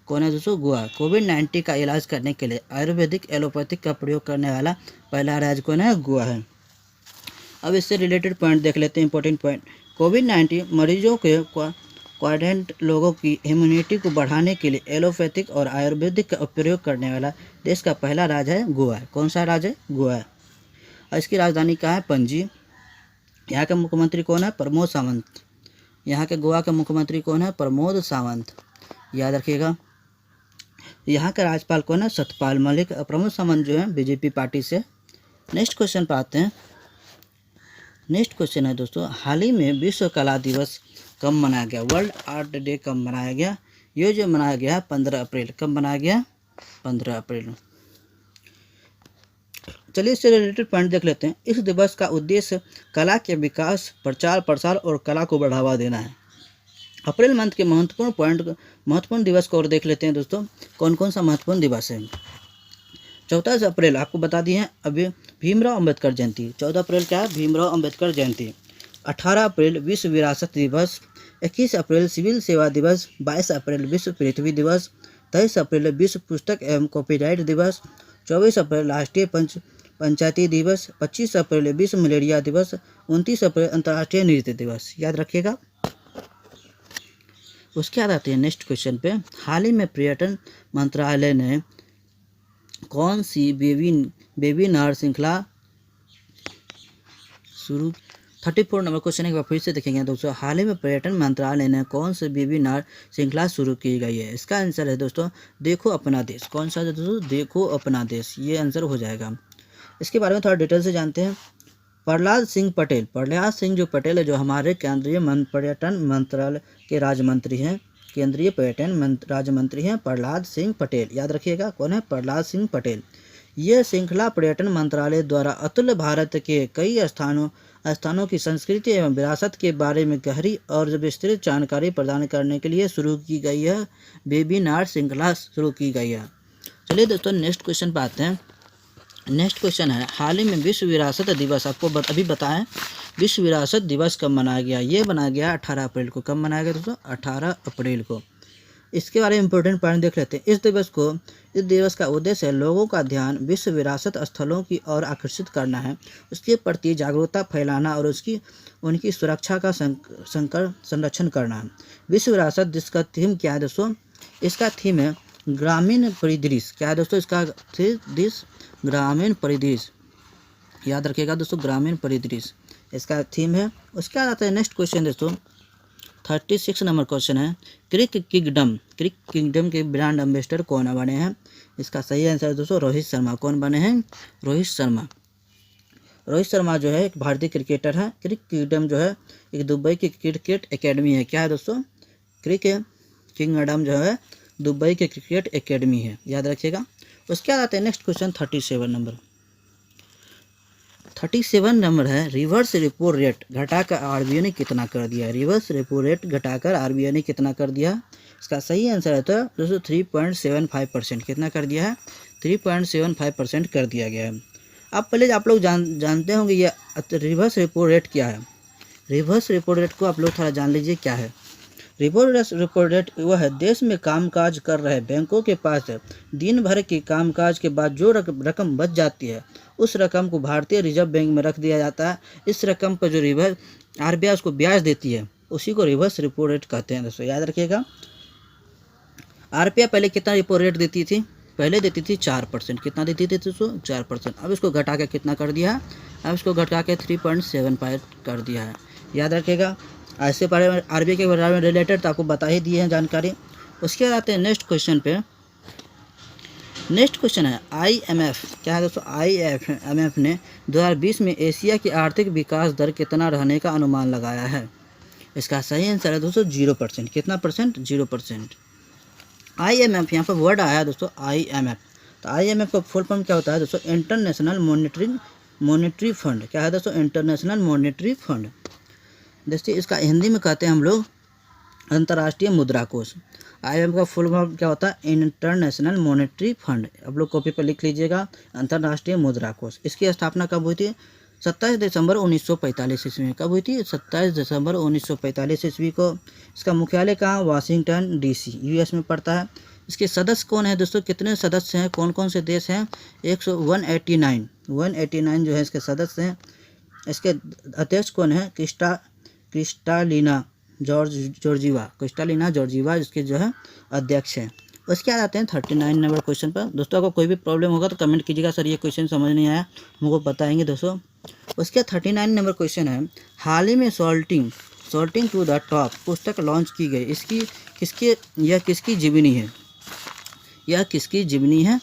कौन है दोस्तों? गोवा। कोविड-19 का इलाज करने के लिए आयुर्वेदिक एलोपैथिक का प्रयोग करने वाला पहला राज्य कौन है? गोवा है। अब इससे रिलेटेड पॉइंट देख लेते हैं, इंपॉर्टेंट पॉइंट। कोविड-19 मरीजों के क्वारंटाइन लोगों की इम्यूनिटी को बढ़ाने के लिए एलोपैथिक और आयुर्वेदिक का प्रयोग करने वाला देश का पहला राज्य है गोवा। कौन सा राज्य है? गोवा। और इसकी राजधानी कहाँ है? पणजी। यहाँ के मुख्यमंत्री कौन है? प्रमोद सावंत। यहाँ के गोवा के मुख्यमंत्री कौन है? प्रमोद सावंत, याद रखिएगा। यहाँ का राज्यपाल कौन है? सत्यपाल मलिक। प्रमोद सावंत जो है बीजेपी पार्टी से। नेक्स्ट क्वेश्चन पर आते हैं। नेक्स्ट क्वेश्चन है दोस्तों, हाल ही में विश्व कला दिवस कब मनाया गया? वर्ल्ड आर्ट डे कब मनाया गया? ये जो मनाया गया 15 अप्रैल। कब मनाया गया? 15 अप्रैल। चलिए इससे रिलेटेड पॉइंट देख लेते हैं। इस दिवस का उद्देश्य कला के विकास, प्रचार प्रसार और कला को बढ़ावा देना है। अप्रैल मंथ के महत्वपूर्ण दिवस को और देख लेते हैं दोस्तों, कौन कौन सा महत्वपूर्ण दिवस है। 14 अप्रैल आपको बता दिए हैं अभी, भीमराव अम्बेडकर जयंती। 14 अप्रैल क्या है? भीमराव अम्बेडकर जयंती। 18 अप्रैल विश्व विरासत दिवस। 21 अप्रैल सिविल सेवा दिवस। 22 अप्रैल विश्व पृथ्वी दिवस। 23 अप्रैल विश्व पुस्तक एवं कॉपीराइट दिवस। 24 अप्रैल राष्ट्रीय पंचायती दिवस। 25 अप्रैल विश्व मलेरिया दिवस। 29 अप्रैल अंतर्राष्ट्रीय नृत्य दिवस, याद रखिएगा। उसके बाद आते हैं नेक्स्ट क्वेश्चन पे। हाल ही में पर्यटन मंत्रालय ने कौन सी वेबिनार श्रृंखला शुरू? 34 नंबर क्वेश्चन एक बार फिर से देखेंगे दोस्तों। हाल ही में पर्यटन मंत्रालय ने कौन सी वेबिनार श्रृंखला शुरू की गई है? इसका आंसर है दोस्तों देखो अपना देश। कौन सा है दोस्तों? देखो अपना देश, ये आंसर हो जाएगा। इसके बारे में थोड़ा डिटेल से जानते हैं। प्रहलाद सिंह पटेल है जो हमारे केंद्रीय पर्यटन मंत्रालय के राज्य मंत्री हैं। केंद्रीय पर्यटन राज्य मंत्री हैं प्रहलाद सिंह पटेल, याद रखिएगा। कौन है? प्रहलाद सिंह पटेल। यह श्रृंखला पर्यटन मंत्रालय द्वारा अतुल्य भारत के कई स्थानों की संस्कृति एवं विरासत के बारे में गहरी और विस्तृत जानकारी प्रदान करने के लिए शुरू की गई है। वेबिनार श्रृंखला शुरू की गई है। चलिए दोस्तों नेक्स्ट क्वेश्चन पर आते हैं। नेक्स्ट क्वेश्चन है, हाल ही में विश्व विरासत दिवस आपको अभी बताएं, विश्व विरासत दिवस कब मनाया गया? ये मनाया गया 18 अप्रैल को। कब मनाया गया दोस्तों? 18 अप्रैल को। इसके बारे में इंपॉर्टेंट पॉइंट देख लेते हैं। इस दिवस का उद्देश्य लोगों का ध्यान विश्व विरासत स्थलों की ओर आकर्षित करना है, उसके प्रति जागरूकता फैलाना और उनकी सुरक्षा का संरक्षण करना है। विश्व विरासत जिसका थीम क्या है दोस्तों? इसका थीम है ग्रामीण परिदृश्य। क्या है दोस्तों इसका दृश्य? ग्रामीण परिदृश्य, याद रखिएगा दोस्तों, ग्रामीण परिदृश्य इसका थीम है। उसके बाद आता है नेक्स्ट क्वेश्चन दोस्तों 36 नंबर क्वेश्चन है, क्रिक किंगडम के ब्रांड एम्बेसडर कौन बने हैं? इसका सही आंसर है दोस्तों रोहित शर्मा। कौन बने हैं? रोहित शर्मा। रोहित शर्मा जो है एक भारतीय क्रिकेटर है। क्रिकेट किंगडम जो है एक दुबई की क्रिकेट एकेडमी है। क्या है दोस्तों? क्रिकेट किंगडम जो है दुबई के क्रिकेट एकेडमी है, याद रखिएगा। उसके बाद आते हैं नेक्स्ट क्वेश्चन 37 नंबर। 37 नंबर है रिवर्स रेपो रेट घटाकर आरबीआई ने कितना कर दिया? रिवर्स रेपो रेट घटाकर आरबीआई ने कितना कर दिया? इसका सही आंसर है तो दोस्तों 3.75%। कितना कर दिया है? 3.75% कर दिया गया है। अब पहले आप लोग जानते होंगे ये रिवर्स रेपो रेट क्या है। रिवर्स रेपो रेट को आप लोग थोड़ा जान लीजिए क्या है। रिवर्स रेपो रेट वह है देश में कामकाज कर रहे बैंकों के पास दिन भर के कामकाज के बाद जो रकम बच जाती है उस रकम को भारतीय रिजर्व बैंक में रख दिया जाता है। इस रकम पर जो रिवर्स आरबीआई उसको ब्याज देती है उसी को रिवर्स रेपो रेट कहते हैं। दोस्तों याद रखिएगा, आरबीआई पहले कितना रेपो रेट देती थी? पहले देती थी 4%। कितना देती थी दोस्तों? 4%। अब इसको घटा के कितना कर दिया? अब इसको घटा के 3.75 कर दिया है। याद रखिएगा, ऐसे बारे में आरबीआई के बारे में रिलेटेड तो आपको बता ही दिए हैं जानकारी। उसके बाद आते हैं नेक्स्ट क्वेश्चन पे। नेक्स्ट क्वेश्चन है आईएमएफ। क्या है दोस्तों? आईएमएफ ने 2020 में एशिया की आर्थिक विकास दर कितना रहने का अनुमान लगाया है? इसका सही आंसर है दोस्तों 0%। कितना परसेंट? 0%। आईएमएफ यहाँ पर वर्ड आया है दोस्तों आईएमएफ। तो आईएमएफ का फुल फॉर्म क्या होता है दोस्तों? International monetary fund. क्या है दोस्तों? International monetary fund. दोस्तों इसका हिंदी में कहते हैं हम लोग अंतर्राष्ट्रीय मुद्रा कोष। आईएमएफ का फुल फॉर्म क्या होता है? International monetary fund. आप लोग कॉपी पर लिख लीजिएगा, अंतर्राष्ट्रीय मुद्रा कोष। इसकी स्थापना कब हुई थी? 27 दिसंबर 1945 ईस्वी में। कब हुई थी? 27 दिसंबर 1945 ईस्वी को। इसका मुख्यालय कहाँ? वाशिंगटन डीसी, यूएस में पड़ता है। इसके सदस्य कौन है दोस्तों? कितने सदस्य हैं? कौन कौन से देश हैं? 189 जो है इसके सदस्य हैं। इसके अध्यक्ष कौन है? क्रिस्टालिना जॉर्जिवा इसके जो है अध्यक्ष हैं। उसके बाद आते हैं 39 नंबर क्वेश्चन पर। दोस्तों अगर कोई भी प्रॉब्लम होगा तो कमेंट कीजिएगा, सर ये क्वेश्चन समझ नहीं आया, हमको बताएंगे दोस्तों। उसके 39 नंबर क्वेश्चन है हाल ही में सॉल्टिंग टू द टॉप पुस्तक लॉन्च की गई। यह किसकी जीवनी है? यह किसकी जीवनी है?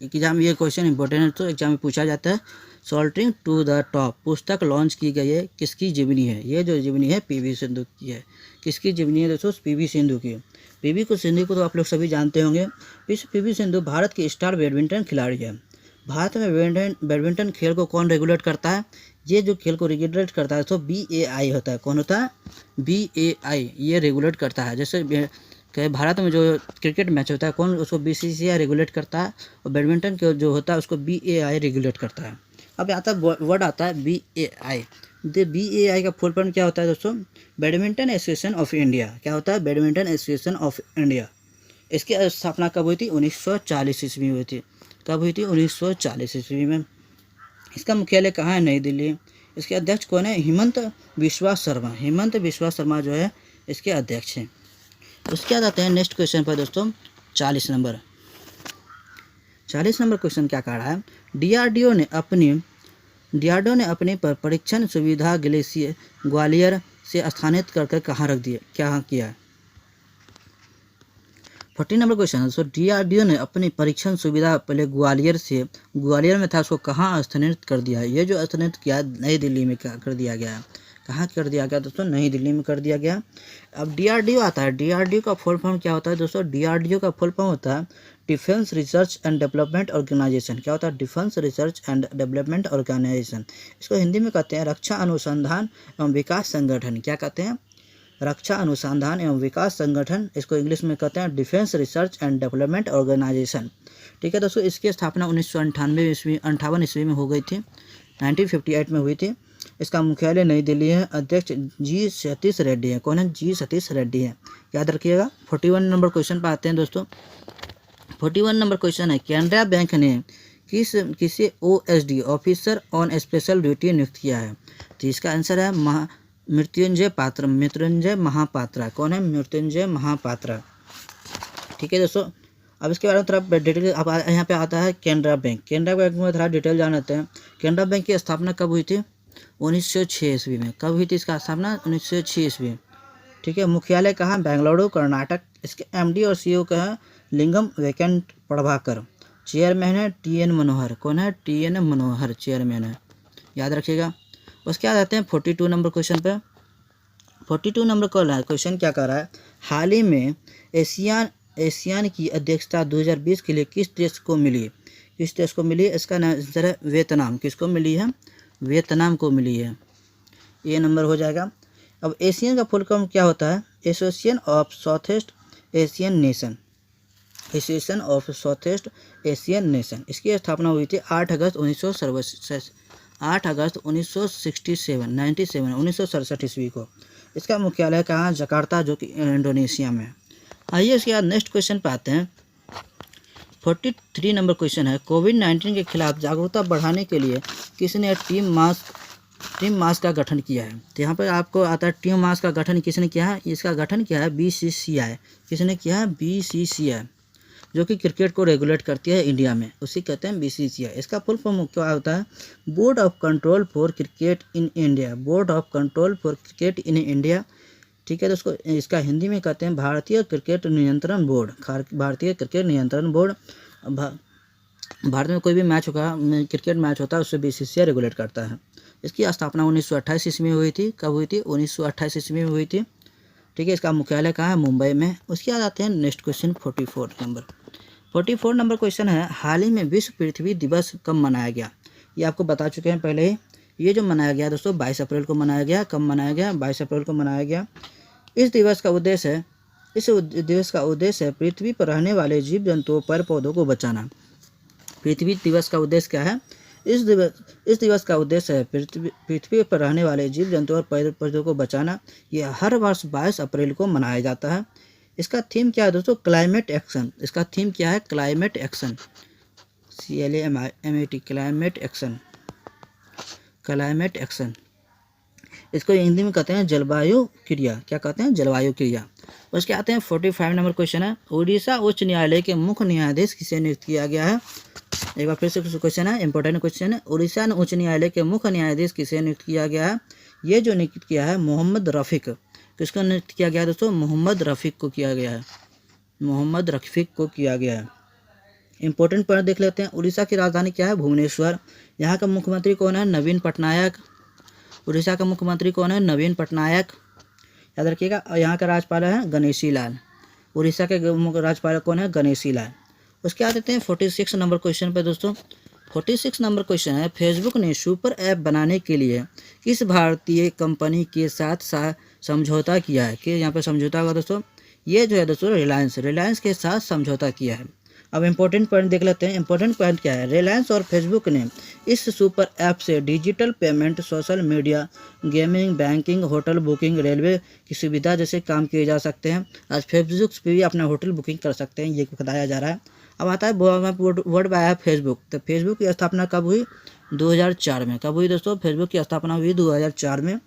एग्जाम ये क्वेश्चन इंपॉर्टेंट है तो एग्जाम में पूछा जाता है। सॉल्टिंग टू द टॉप पुस्तक लॉन्च की गई है, किसकी जीवनी है? ये जो जीवनी है पीवी सिंधु की है। किसकी जीवनी है दोस्तों? पीवी सिंधु की। पीवी सिंधु को तो आप लोग सभी जानते होंगे। पीवी सिंधु भारत की स्टार बैडमिंटन खिलाड़ी है। भारत में बैडमिंटन खेल को कौन रेगुलेट करता है? ये जो खेल को रेगुलेट करता है तो BAI होता है। कौन होता है? BAI ये रेगुलेट करता है। जैसे भारत में जो क्रिकेट मैच होता है कौन उसको BCCI रेगुलेट करता है, और बैडमिंटन जो होता है उसको BAI रेगुलेट करता है। अब आता है वर्ड आता है BAI। BAI का फुल फॉर्म क्या होता है दोस्तों? Badminton association of India. क्या होता है? Badminton association of India. इसकी स्थापना कब हुई थी? 1940 ईस्वी में हुई थी। कब हुई थी? 1940 ईस्वी में। इसका मुख्यालय कहाँ है? नई दिल्ली। इसके अध्यक्ष कौन है? हिमंत बिस्वा शर्मा जो है इसके अध्यक्ष हैं। उसके बाद आते हैं नेक्स्ट क्वेश्चन पर दोस्तों 40 नंबर क्वेश्चन क्या कह रहा है? डीआरडीओ ने अपनी परीक्षण सुविधा ग्वालियर से स्थानांतरित करके कहाँ रख दिए? क्या किया? 40 नंबर क्वेश्चन है। सो डीआरडीओ ने अपनी परीक्षण सुविधा पहले ग्वालियर में था, उसको कहाँ स्थानांतरित कर दिया है? ये जो स्थानांतरित किया नई दिल्ली में कर दिया गया है। कहाँ कर दिया गया दोस्तों? नई दिल्ली में कर दिया गया। अब डीआरडीओ आता है। डीआरडीओ का फुल फॉर्म क्या होता है दोस्तों? डीआरडीओ का फुल फॉर्म होता है defence research and development organisation. क्या होता है? Defence research and development organisation. इसको हिंदी में कहते हैं रक्षा अनुसंधान एवं विकास संगठन। क्या कहते हैं? रक्षा अनुसंधान एवं विकास संगठन। इसको इंग्लिश में कहते हैं defence research and development organisation. ठीक है दोस्तों, इसकी स्थापना 1958 ईस्वी में हो गई थी। 1958 में हुई थी। इसका मुख्यालय नई दिल्ली है। अध्यक्ष जी सतीश रेड्डी है। कौन है? जी सतीश रेड्डी है, याद रखिएगा। 41 नंबर क्वेश्चन पर आते हैं दोस्तों। 41 नंबर क्वेश्चन है केनरा बैंक ने किसे OSD officer on special duty नियुक्त किया है? तो इसका आंसर है मृत्युंजय महापात्रा। कौन है? मृत्युंजय महापात्रा। ठीक है दोस्तों, अब इसके बारे में थोड़ा डिटेल अब यहाँ पे आता है केनरा बैंक में थोड़ा डिटेल जानते हैं। केनरा बैंक की स्थापना कब हुई थी? 1906 ईस्वी में। कब हुई थी इसका स्थापना? 1906 ईस्वी। ठीक है, मुख्यालय कहाँ? बेंगलुरु कर्नाटक। इसके MD और CEO का है लिंगम वेंकट प्रभाकर। चेयरमैन है TN मनोहर। कौन है? TN मनोहर चेयरमैन है। याद रखिएगा। उसके बाद आते हैं 42 नंबर क्वेश्चन पे। 42 नंबर क्वेश्चन क्या कर रहा है, हाल ही में एशियान की अध्यक्षता 2020 के लिए किस देश को मिली, किस देश को मिली, इसका आंसर है वियतनाम। किसको मिली है, वियतनाम को मिली है। ये नंबर हो जाएगा। अब एशियन का फुल फॉर्म क्या होता है, association of south east Asian nation, association of south east Asian nation. इसकी स्थापना हुई थी 8 अगस्त 1967 ईस्वी को। इसका मुख्यालय कहाँ, जकार्ता, जो कि इंडोनेशिया में। आइए इसके बाद नेक्स्ट क्वेश्चन पे आते हैं। 43 नंबर क्वेश्चन है, कोविड-19 के खिलाफ जागरूकता बढ़ाने के लिए किसने टीम मास का गठन किया है। तो यहाँ पर आपको आता है टीम मास का गठन किसने किया है, इसका गठन किया है BCCI। किसने किया है, BCCI, जो कि क्रिकेट को रेगुलेट करती है इंडिया में, उसी कहते हैं BCCI। इसका फुल फॉर्म क्या होता है, board of control for cricket in India, board of control for cricket in India. ठीक है दोस्तों, इसका हिंदी में कहते हैं भारतीय क्रिकेट नियंत्रण बोर्ड, भारतीय क्रिकेट नियंत्रण बोर्ड। भारत में कोई भी मैच होगा, क्रिकेट मैच होता है, उससे BCCI रेगुलेट करता है। इसकी स्थापना 1928 ईस्वी में हुई थी। कब हुई थी, 1928 ईस्वी में हुई थी। ठीक है, इसका मुख्यालय कहाँ है, मुंबई में। उसके बाद आते हैं नेक्स्ट क्वेश्चन 44 नंबर क्वेश्चन है, हाल ही में विश्व पृथ्वी दिवस कब मनाया गया। ये आपको बता चुके हैं पहले ही। ये जो मनाया गया दोस्तों 22 अप्रैल को मनाया गया। कब मनाया गया, 22 अप्रैल को मनाया गया। इस दिवस का उद्देश्य है पृथ्वी पर रहने वाले जीव जंतुओं, पेड़ पौधों को बचाना। पृथ्वी दिवस का उद्देश्य क्या है, इस दिवस का उद्देश्य है पृथ्वी पर रहने वाले जीव जंतुओं और पेड़ पौधों को बचाना। यह हर वर्ष 22 अप्रैल को मनाया जाता है। इसका थीम क्या है दोस्तों, क्लाइमेट एक्शन। इसका थीम क्या है, climate action, CLAMAT, climate action, climate action. इसको हिंदी में कहते हैं जलवायु क्रिया। क्या कहते हैं, जलवायु क्रिया। उसके आते हैं 45 नंबर क्वेश्चन है, उड़ीसा उच्च न्यायालय के मुख्य न्यायाधीश किसे नियुक्त किया गया है। एक बार फिर से क्वेश्चन है, इंपॉर्टेंट क्वेश्चन है, उड़ीसा उच्च न्यायालय के मुख्य न्यायाधीश किसे नियुक्त किया गया है। ये जो नियुक्त किया है मोहम्मद रफ़ीक। किसको नियुक्त किया गया है दोस्तों, मोहम्मद रफ़ीक को किया गया है, मोहम्मद रफ़ीक को किया गया है। इंपॉर्टेंट पॉइंट देख लेते हैं। उड़ीसा की राजधानी क्या है, भुवनेश्वर। यहाँ का मुख्यमंत्री कौन है, नवीन पटनायक। उड़ीसा का मुख्यमंत्री कौन है, नवीन पटनायक, याद रखिएगा। और यहाँ का राज्यपाल है गणेशी लाल। उड़ीसा के राज्यपाल कौन है, गणेशी लाल। उसके बाद आते हैं 46 नंबर क्वेश्चन पे दोस्तों। 46 नंबर क्वेश्चन है, फेसबुक ने सुपर ऐप बनाने के लिए किस भारतीय कंपनी के साथ समझौता किया है। कि यहाँ पर समझौता होगा दोस्तों, ये जो है दोस्तों रिलायंस के साथ समझौता किया है। अब इंपॉर्टेंट पॉइंट देख लेते हैं। इंपॉर्टेंट पॉइंट क्या है, रिलायंस और फेसबुक ने इस सुपर ऐप से digital payment, social media, gaming, banking, hotel booking, railway की सुविधा जैसे काम किए जा सकते हैं। आज फेसबुक पे भी अपना होटल बुकिंग कर सकते हैं, ये बताया जा रहा है। अब आता है वर्ड बाय ऐप फेसबुक। तो फेसबुक की स्थापना कब हुई, 2004 में। कब हुई दोस्तों, फेसबुक की स्थापना हुई 2004 में।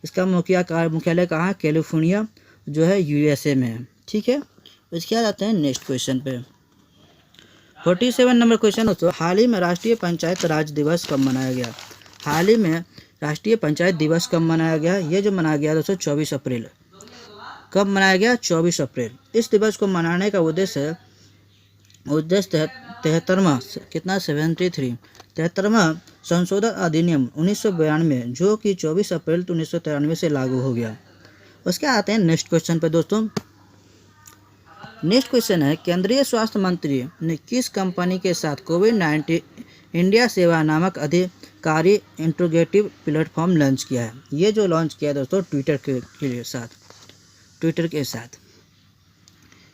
इसका मुख्यालय कहाँ है, कैलिफोर्निया, जो है USA में है। ठीक है, इसके बाद आते हैं नेक्स्ट क्वेश्चन पे। 47 नंबर क्वेश्चन दोस्तों, हाल ही में राष्ट्रीय पंचायत राज दिवस कब मनाया गया। हाल ही में राष्ट्रीय पंचायत दिवस कब मनाया गया। ये जो मनाया गया दोस्तों 24 अप्रैल। कब मनाया गया, 24 अप्रैल। इस दिवस को मनाने का उद्देश्य 73वां संशोधन अधिनियम 1992, जो कि 24 अप्रैल 1993 से लागू हो गया। उसके आते हैं नेक्स्ट क्वेश्चन पे दोस्तों। नेक्स्ट क्वेश्चन है, केंद्रीय स्वास्थ्य मंत्री ने किस कंपनी के साथ कोविड-19 इंडिया सेवा नामक अधिकारी इंटीग्रेटिव प्लेटफॉर्म लॉन्च किया है। ये जो लॉन्च किया है दोस्तों ट्विटर के साथ।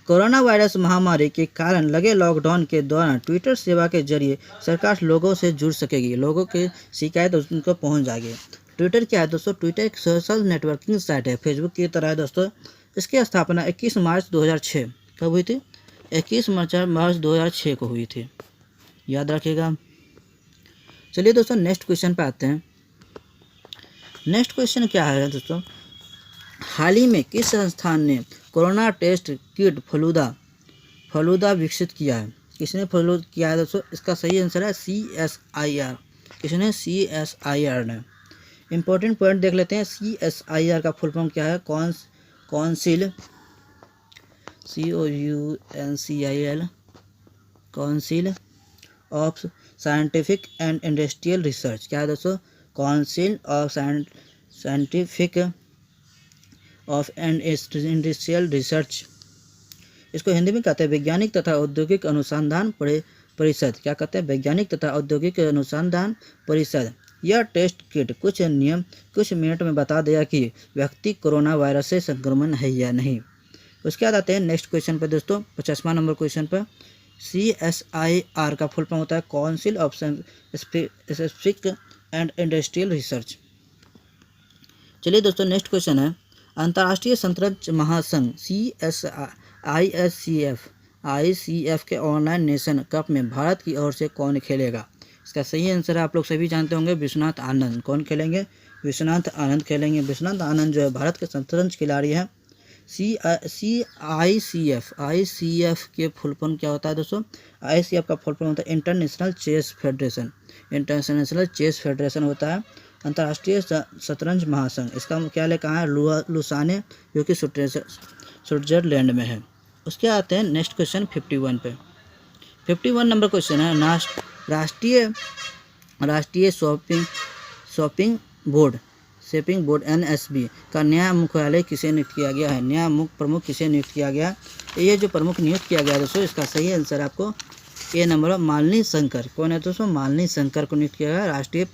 कोरोना वायरस महामारी के कारण लगे लॉकडाउन के दौरान ट्विटर सेवा के जरिए सरकार लोगों से जुड़ सकेगी, लोगों की शिकायत उनको पहुंच जाएगी। ट्विटर क्या है दोस्तों, ट्विटर एक सोशल नेटवर्किंग साइट है, फेसबुक की तरह है दोस्तों। इसकी स्थापना 21 मार्च 2006 कब हुई थी, 21 मार्च 2006 को हुई थी, याद रखिएगा। चलिए दोस्तों नेक्स्ट क्वेश्चन पे आते हैं। नेक्स्ट क्वेश्चन क्या है दोस्तों, हाल ही में किस संस्थान ने कोरोना टेस्ट किट फलूदा विकसित किया है। किसने फलूदा किया है दोस्तों, इसका सही आंसर है CSIR। किसने, CSIR ने। इंपॉर्टेंट पॉइंट देख लेते हैं। CSIR का फुल फॉर्म क्या है, council, COUNCIL, council of scientific and industrial research. क्या है दोस्तों, council of scientific of and industrial research. इसको हिंदी में कहते हैं वैज्ञानिक तथा औद्योगिक अनुसंधान परिषद। क्या कहते हैं? वैज्ञानिक तथा औद्योगिक अनुसंधान परिषद। यह टेस्ट किट कुछ मिनट में बता देगा कि व्यक्ति कोरोना वायरस से संक्रमण है या नहीं। उसके बाद आते हैं नेक्स्ट क्वेश्चन पर दोस्तों, 50वां नंबर क्वेश्चन पर। CSIR का फुल फॉर्म होता है council of scientific and industrial research. चलिए दोस्तों नेक्स्ट क्वेश्चन है, अंतर्राष्ट्रीय शतरंज महासंघ ICF के ऑनलाइन नेशन कप में भारत की ओर से कौन खेलेगा? इसका सही आंसर है, आप लोग सभी जानते होंगे, विश्वनाथ आनंद। कौन खेलेंगे? विश्वनाथ आनंद खेलेंगे। विश्वनाथ आनंद जो है भारत के शतरंज खिलाड़ी हैं। ICF के फुल फॉर्म क्या होता है दोस्तों? ICF का फुल फॉर्म होता है international chess federation. International chess federation होता है अंतर्राष्ट्रीय शतरंज महासंघ। इसका मुख्यालय कहाँ है? लुसाने, जो कि स्विट्जरलैंड में है। उसके आते हैं नेक्स्ट क्वेश्चन 51 पे। 51 नंबर क्वेश्चन है, राष्ट्रीय शॉपिंग बोर्ड NSB का नया मुख्यालय किसे नियुक्त किया गया है? नया प्रमुख किसे नियुक्त किया गया है? ये जो प्रमुख नियुक्त किया गया है दोस्तों, इसका सही आंसर आपको ए नंबर मालिनी शंकर। कौन है दोस्तों? मालिनी शंकर को नियुक्त किया गया है राष्ट्रीय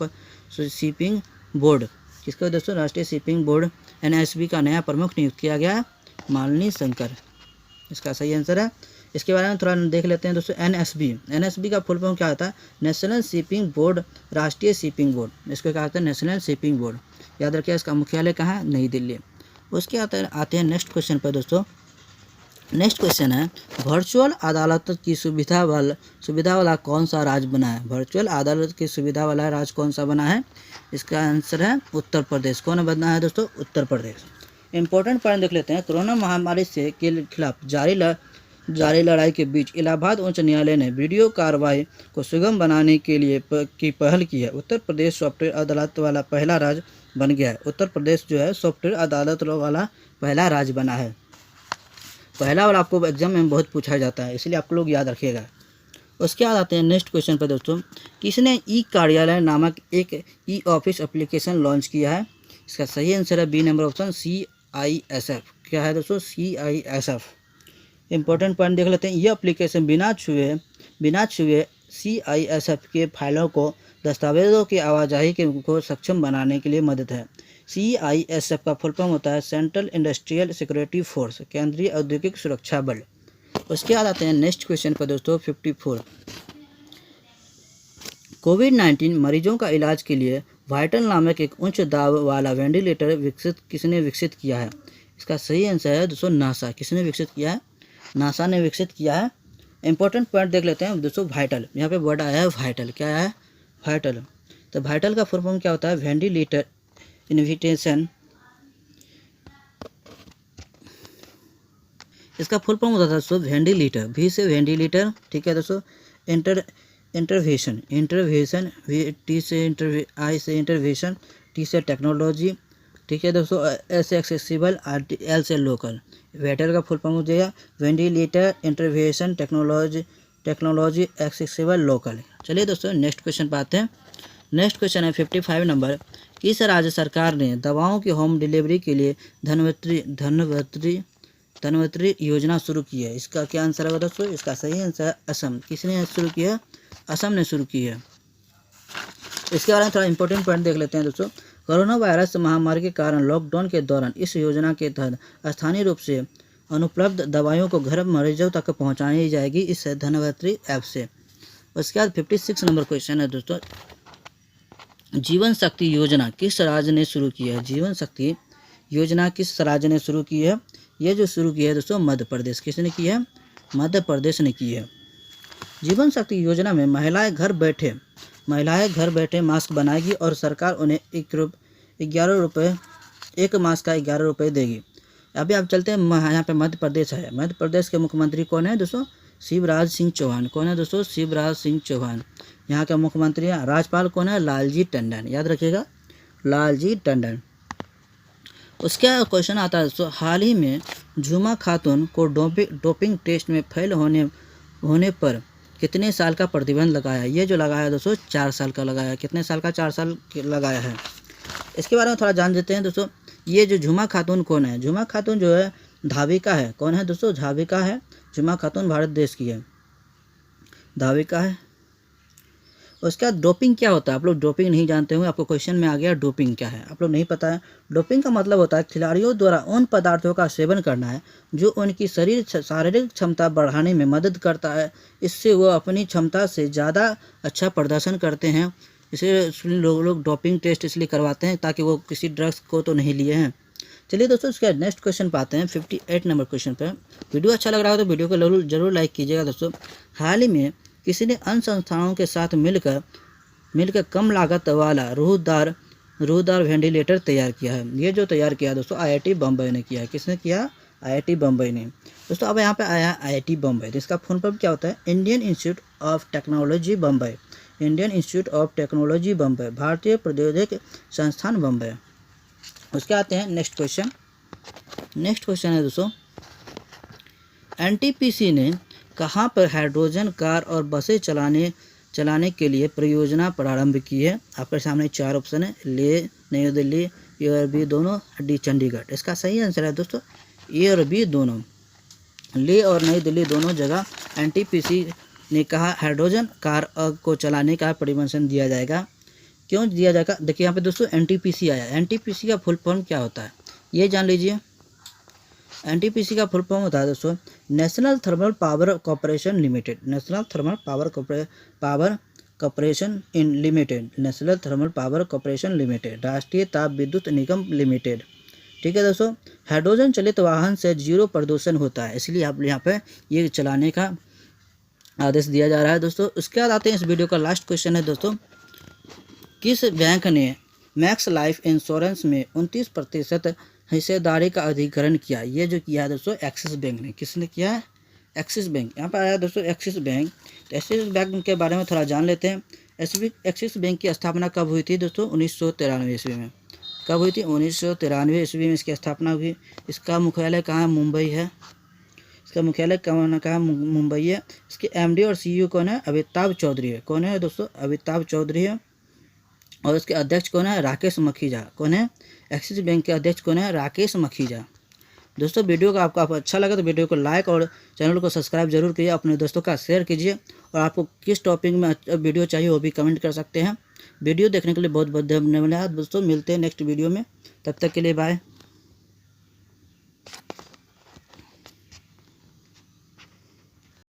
शिपिंग बोर्ड। किसको दोस्तों? राष्ट्रीय शिपिंग बोर्ड NSB का नया प्रमुख नियुक्त किया गया है मालिनी शंकर। इसका सही आंसर है। इसके बारे में थोड़ा देख लेते हैं दोस्तों। NSB का फुल फॉर्म क्या होता है? नेशनल शिपिंग बोर्ड, राष्ट्रीय शिपिंग बोर्ड। इसको क्या होता है? National shipping board. याद रखिए, इसका मुख्यालय कहाँ है? नई दिल्ली। उसके आते हैं नेक्स्ट क्वेश्चन पर दोस्तों। नेक्स्ट क्वेश्चन है, वर्चुअल अदालत की सुविधा वाला कौन सा राज्य बना है? वर्चुअल अदालत की सुविधा वाला राज्य कौन सा बना है? इसका आंसर है उत्तर प्रदेश। कौन बना है दोस्तों? उत्तर प्रदेश। इंपॉर्टेंट पॉइंट देख लेते हैं। कोरोना महामारी के खिलाफ जारी लड़ाई के बीच इलाहाबाद उच्च न्यायालय ने वीडियो कार्रवाई को सुगम बनाने के लिए की पहल की है। उत्तर प्रदेश सॉफ्टवेयर अदालत वाला पहला राज्य बन गया है। उत्तर प्रदेश जो है सॉफ्टवेयर अदालत वाला पहला राज्य बना है। पहला वाला आपको एग्जाम में बहुत पूछा जाता है, इसलिए आप लोग याद रखिएगा। उसके बाद आते हैं नेक्स्ट क्वेश्चन पर दोस्तों। किसने ई कार्यालय नामक एक ई ऑफिस एप्लीकेशन लॉन्च किया है? इसका सही आंसर है बी नंबर ऑप्शन CISF। क्या है दोस्तों? CISF। इंपॉर्टेंट पॉइंट देख लेते हैं। यह एप्लीकेशन बिना छुए CISF के फाइलों को दस्तावेजों की आवाजाही को सक्षम बनाने के लिए मदद है। CISF का फुल फॉर्म होता है सेंट्रल इंडस्ट्रियल सिक्योरिटी फोर्स, केंद्रीय औद्योगिक सुरक्षा बल। उसके बाद आते हैं नेक्स्ट क्वेश्चन पर दोस्तों 54। कोविड-19 मरीजों का इलाज के लिए वाइटल नामक एक उच्च दाब वाला वेंटिलेटर किसने विकसित किया है? इसका सही आंसर है दोस्तों नासा। किसने विकसित किया है? नासा ने विकसित किया है। इंपॉर्टेंट पॉइंट देख लेते हैं दोस्तों। वाइटल, यहाँ पे वर्ड आया है वाइटल। क्या है? वाइटल। तो वाइटल का फुल फॉर्म क्या होता है? Ventilator invitation. इसका फुल फॉर्म होता था दोस्तों वेंटिलेटर। V से वेंटिलेटर, ठीक है दोस्तों। इंटरवेंशन, T से I से इंटरवेंशन, T से टेक्नोलॉजी, ठीक है दोस्तों। S से एक्सेसिबल, L से लोकल। वेटर का फुल फॉर्म हो जाएगा ventilator intervention technology accessible local. चलिए दोस्तों नेक्स्ट क्वेश्चन पे आते हैं। नेक्स्ट क्वेश्चन है 55 नंबर। किस राज्य सरकार ने दवाओं की होम डिलीवरी के लिए धनवंतरी योजना शुरू की है? इसका क्या आंसर है दोस्तों? इसका सही आंसर है असम। किसने शुरू किया? असम ने शुरू की है। इसके बारे में थोड़ा इंपॉर्टेंट पॉइंट देख लेते हैं दोस्तों। कोरोना वायरस महामारी के कारण लॉकडाउन के दौरान इस योजना के तहत स्थानीय रूप से अनुपलब्ध दवाइयों को घर मरीजों तक पहुंचाई जाएगी इस धनवंतरी ऐप से। उसके बाद 56 नंबर क्वेश्चन है दोस्तों। जीवन शक्ति योजना किस राज्य ने शुरू की है? जीवन शक्ति योजना किस राज्य ने शुरू की है? ये जो शुरू की है दोस्तों मध्य प्रदेश। किसने की है? मध्य प्रदेश ने की है। जीवन शक्ति योजना में महिलाएं घर बैठे मास्क बनाएगी और सरकार उन्हें 11 रुपये, एक मास्क का 11 रुपये देगी। अभी आप चलते हैं, यहाँ पे मध्य प्रदेश है। मध्य प्रदेश के मुख्यमंत्री कौन है दोस्तों? शिवराज सिंह चौहान। कौन है दोस्तों? शिवराज सिंह चौहान यहाँ के मुख्यमंत्री हैं। राज्यपाल कौन है? लालजी टंडन। याद रखिएगा, लालजी टंडन। उसके क्वेश्चन आता है दोस्तों। हाल ही में झुमा खातून को डोपिंग टेस्ट में फेल होने पर कितने साल का प्रतिबंध लगाया? ये जो लगाया है दोस्तों 4 साल का लगाया है। कितने साल का? 4 साल लगाया है। इसके बारे में थोड़ा जान लेते हैं दोस्तों। ये जो झुमा खातून कौन है? झुमा खातून जो है धाविका है। कौन है दोस्तों? धाविका है। झुमा खातून भारत देश की है, धाविका है। उसके बाद डोपिंग क्या होता है? आप लोग डोपिंग नहीं जानते होंगे, आपको क्वेश्चन में आ गया डोपिंग क्या है, आप लोग नहीं पता है। डोपिंग का मतलब होता है खिलाड़ियों द्वारा उन पदार्थों का सेवन करना है जो उनकी शारीरिक क्षमता बढ़ाने में मदद करता है। इससे वो अपनी क्षमता से ज़्यादा अच्छा प्रदर्शन करते हैं। इसलिए लोग डोपिंग टेस्ट इसलिए करवाते हैं ताकि वो किसी ड्रग्स को तो नहीं लिए हैं। चलिए दोस्तों इसके नेक्स्ट क्वेश्चन पे आते हैं 58 नंबर क्वेश्चन पे। वीडियो अच्छा लग रहा हो तो वीडियो को जरूर लाइक कीजिएगा दोस्तों। हाल ही में किसी ने अन्य संस्थानों के साथ मिलकर कम लागत वाला रूहदार वेंटिलेटर तैयार किया है। ये जो तैयार किया दोस्तों IIT बम्बई ने किया है। किसने किया? IIT बम्बई ने। दोस्तों अब यहाँ पे आया IIT बम्बई, तो इसका फुल फॉर्म क्या होता है? Indian institute of technology Bombay. Indian institute of technology Bombay, भारतीय प्रौद्योगिकी संस्थान बम्बई। उसके आते हैं नेक्स्ट क्वेश्चन। नेक्स्ट क्वेश्चन है दोस्तों, NTPC ने कहाँ पर हाइड्रोजन कार और बसें चलाने के लिए परियोजना प्रारंभ की है? आपके सामने 4 ऑप्शन है, लेह, नई दिल्ली, ए और बी दोनों, डी चंडीगढ़। इसका सही आंसर है दोस्तों ए और बी दोनों। लेह और नई दिल्ली दोनों जगह NTPC ने कहा हाइड्रोजन कार को चलाने का परमिशन दिया जाएगा। क्यों दिया जाएगा? देखिए यहाँ पे दोस्तों NTPC आया। NTPC का फुल फॉर्म क्या होता है ये जान लीजिए। NTPC का फुल फॉर्म होता है दोस्तों national thermal power corporation limited. National thermal power corporation in limited. National thermal power corporation limited, राष्ट्रीय ताप विद्युत निगम लिमिटेड। ठीक है दोस्तों, हाइड्रोजन चलित वाहन से 0 प्रदूषण होता है, इसलिए आप यहाँ पे ये चलाने का आदेश दिया जा रहा है दोस्तों। उसके बाद आते हैं इस वीडियो का लास्ट क्वेश्चन है दोस्तों, किस बैंक ने मैक्स लाइफ इंश्योरेंस में 29% हिस्सेदारी का अधिग्रहण किया? ये जो किया है दोस्तों एक्सिस बैंक ने। किसने किया है? Axis bank. यहाँ पर आया दोस्तों एक्सिस बैंक। तो एक्सिस बैंक के बारे में थोड़ा जान लेते हैं। एक्सिस बैंक की स्थापना कब हुई थी दोस्तों? 1993 ईस्वी में। कब हुई थी? 1993 ईस्वी में इसकी स्थापना हुई। इसका मुख्यालय कहाँ? मुंबई है। इसका मुख्यालय कहाँ? मुंबई है। इसके MD और CEO कौन है? अमिताभ चौधरी है। कौन है दोस्तों? अमिताभ चौधरी है। और इसके अध्यक्ष कौन है? राकेश मखीजा। कौन है? एक्सिस बैंक के अध्यक्ष कौन है? राकेश मखीजा। दोस्तों वीडियो का आपको अच्छा लगा तो वीडियो को लाइक और चैनल को सब्सक्राइब जरूर कीजिए, अपने दोस्तों का शेयर कीजिए। और आपको किस टॉपिक में वीडियो चाहिए वो भी कमेंट कर सकते हैं। वीडियो देखने के लिए बहुत बहुत धन्यवाद दोस्तों। मिलते हैं नेक्स्ट वीडियो में, तब तक के लिए बाय।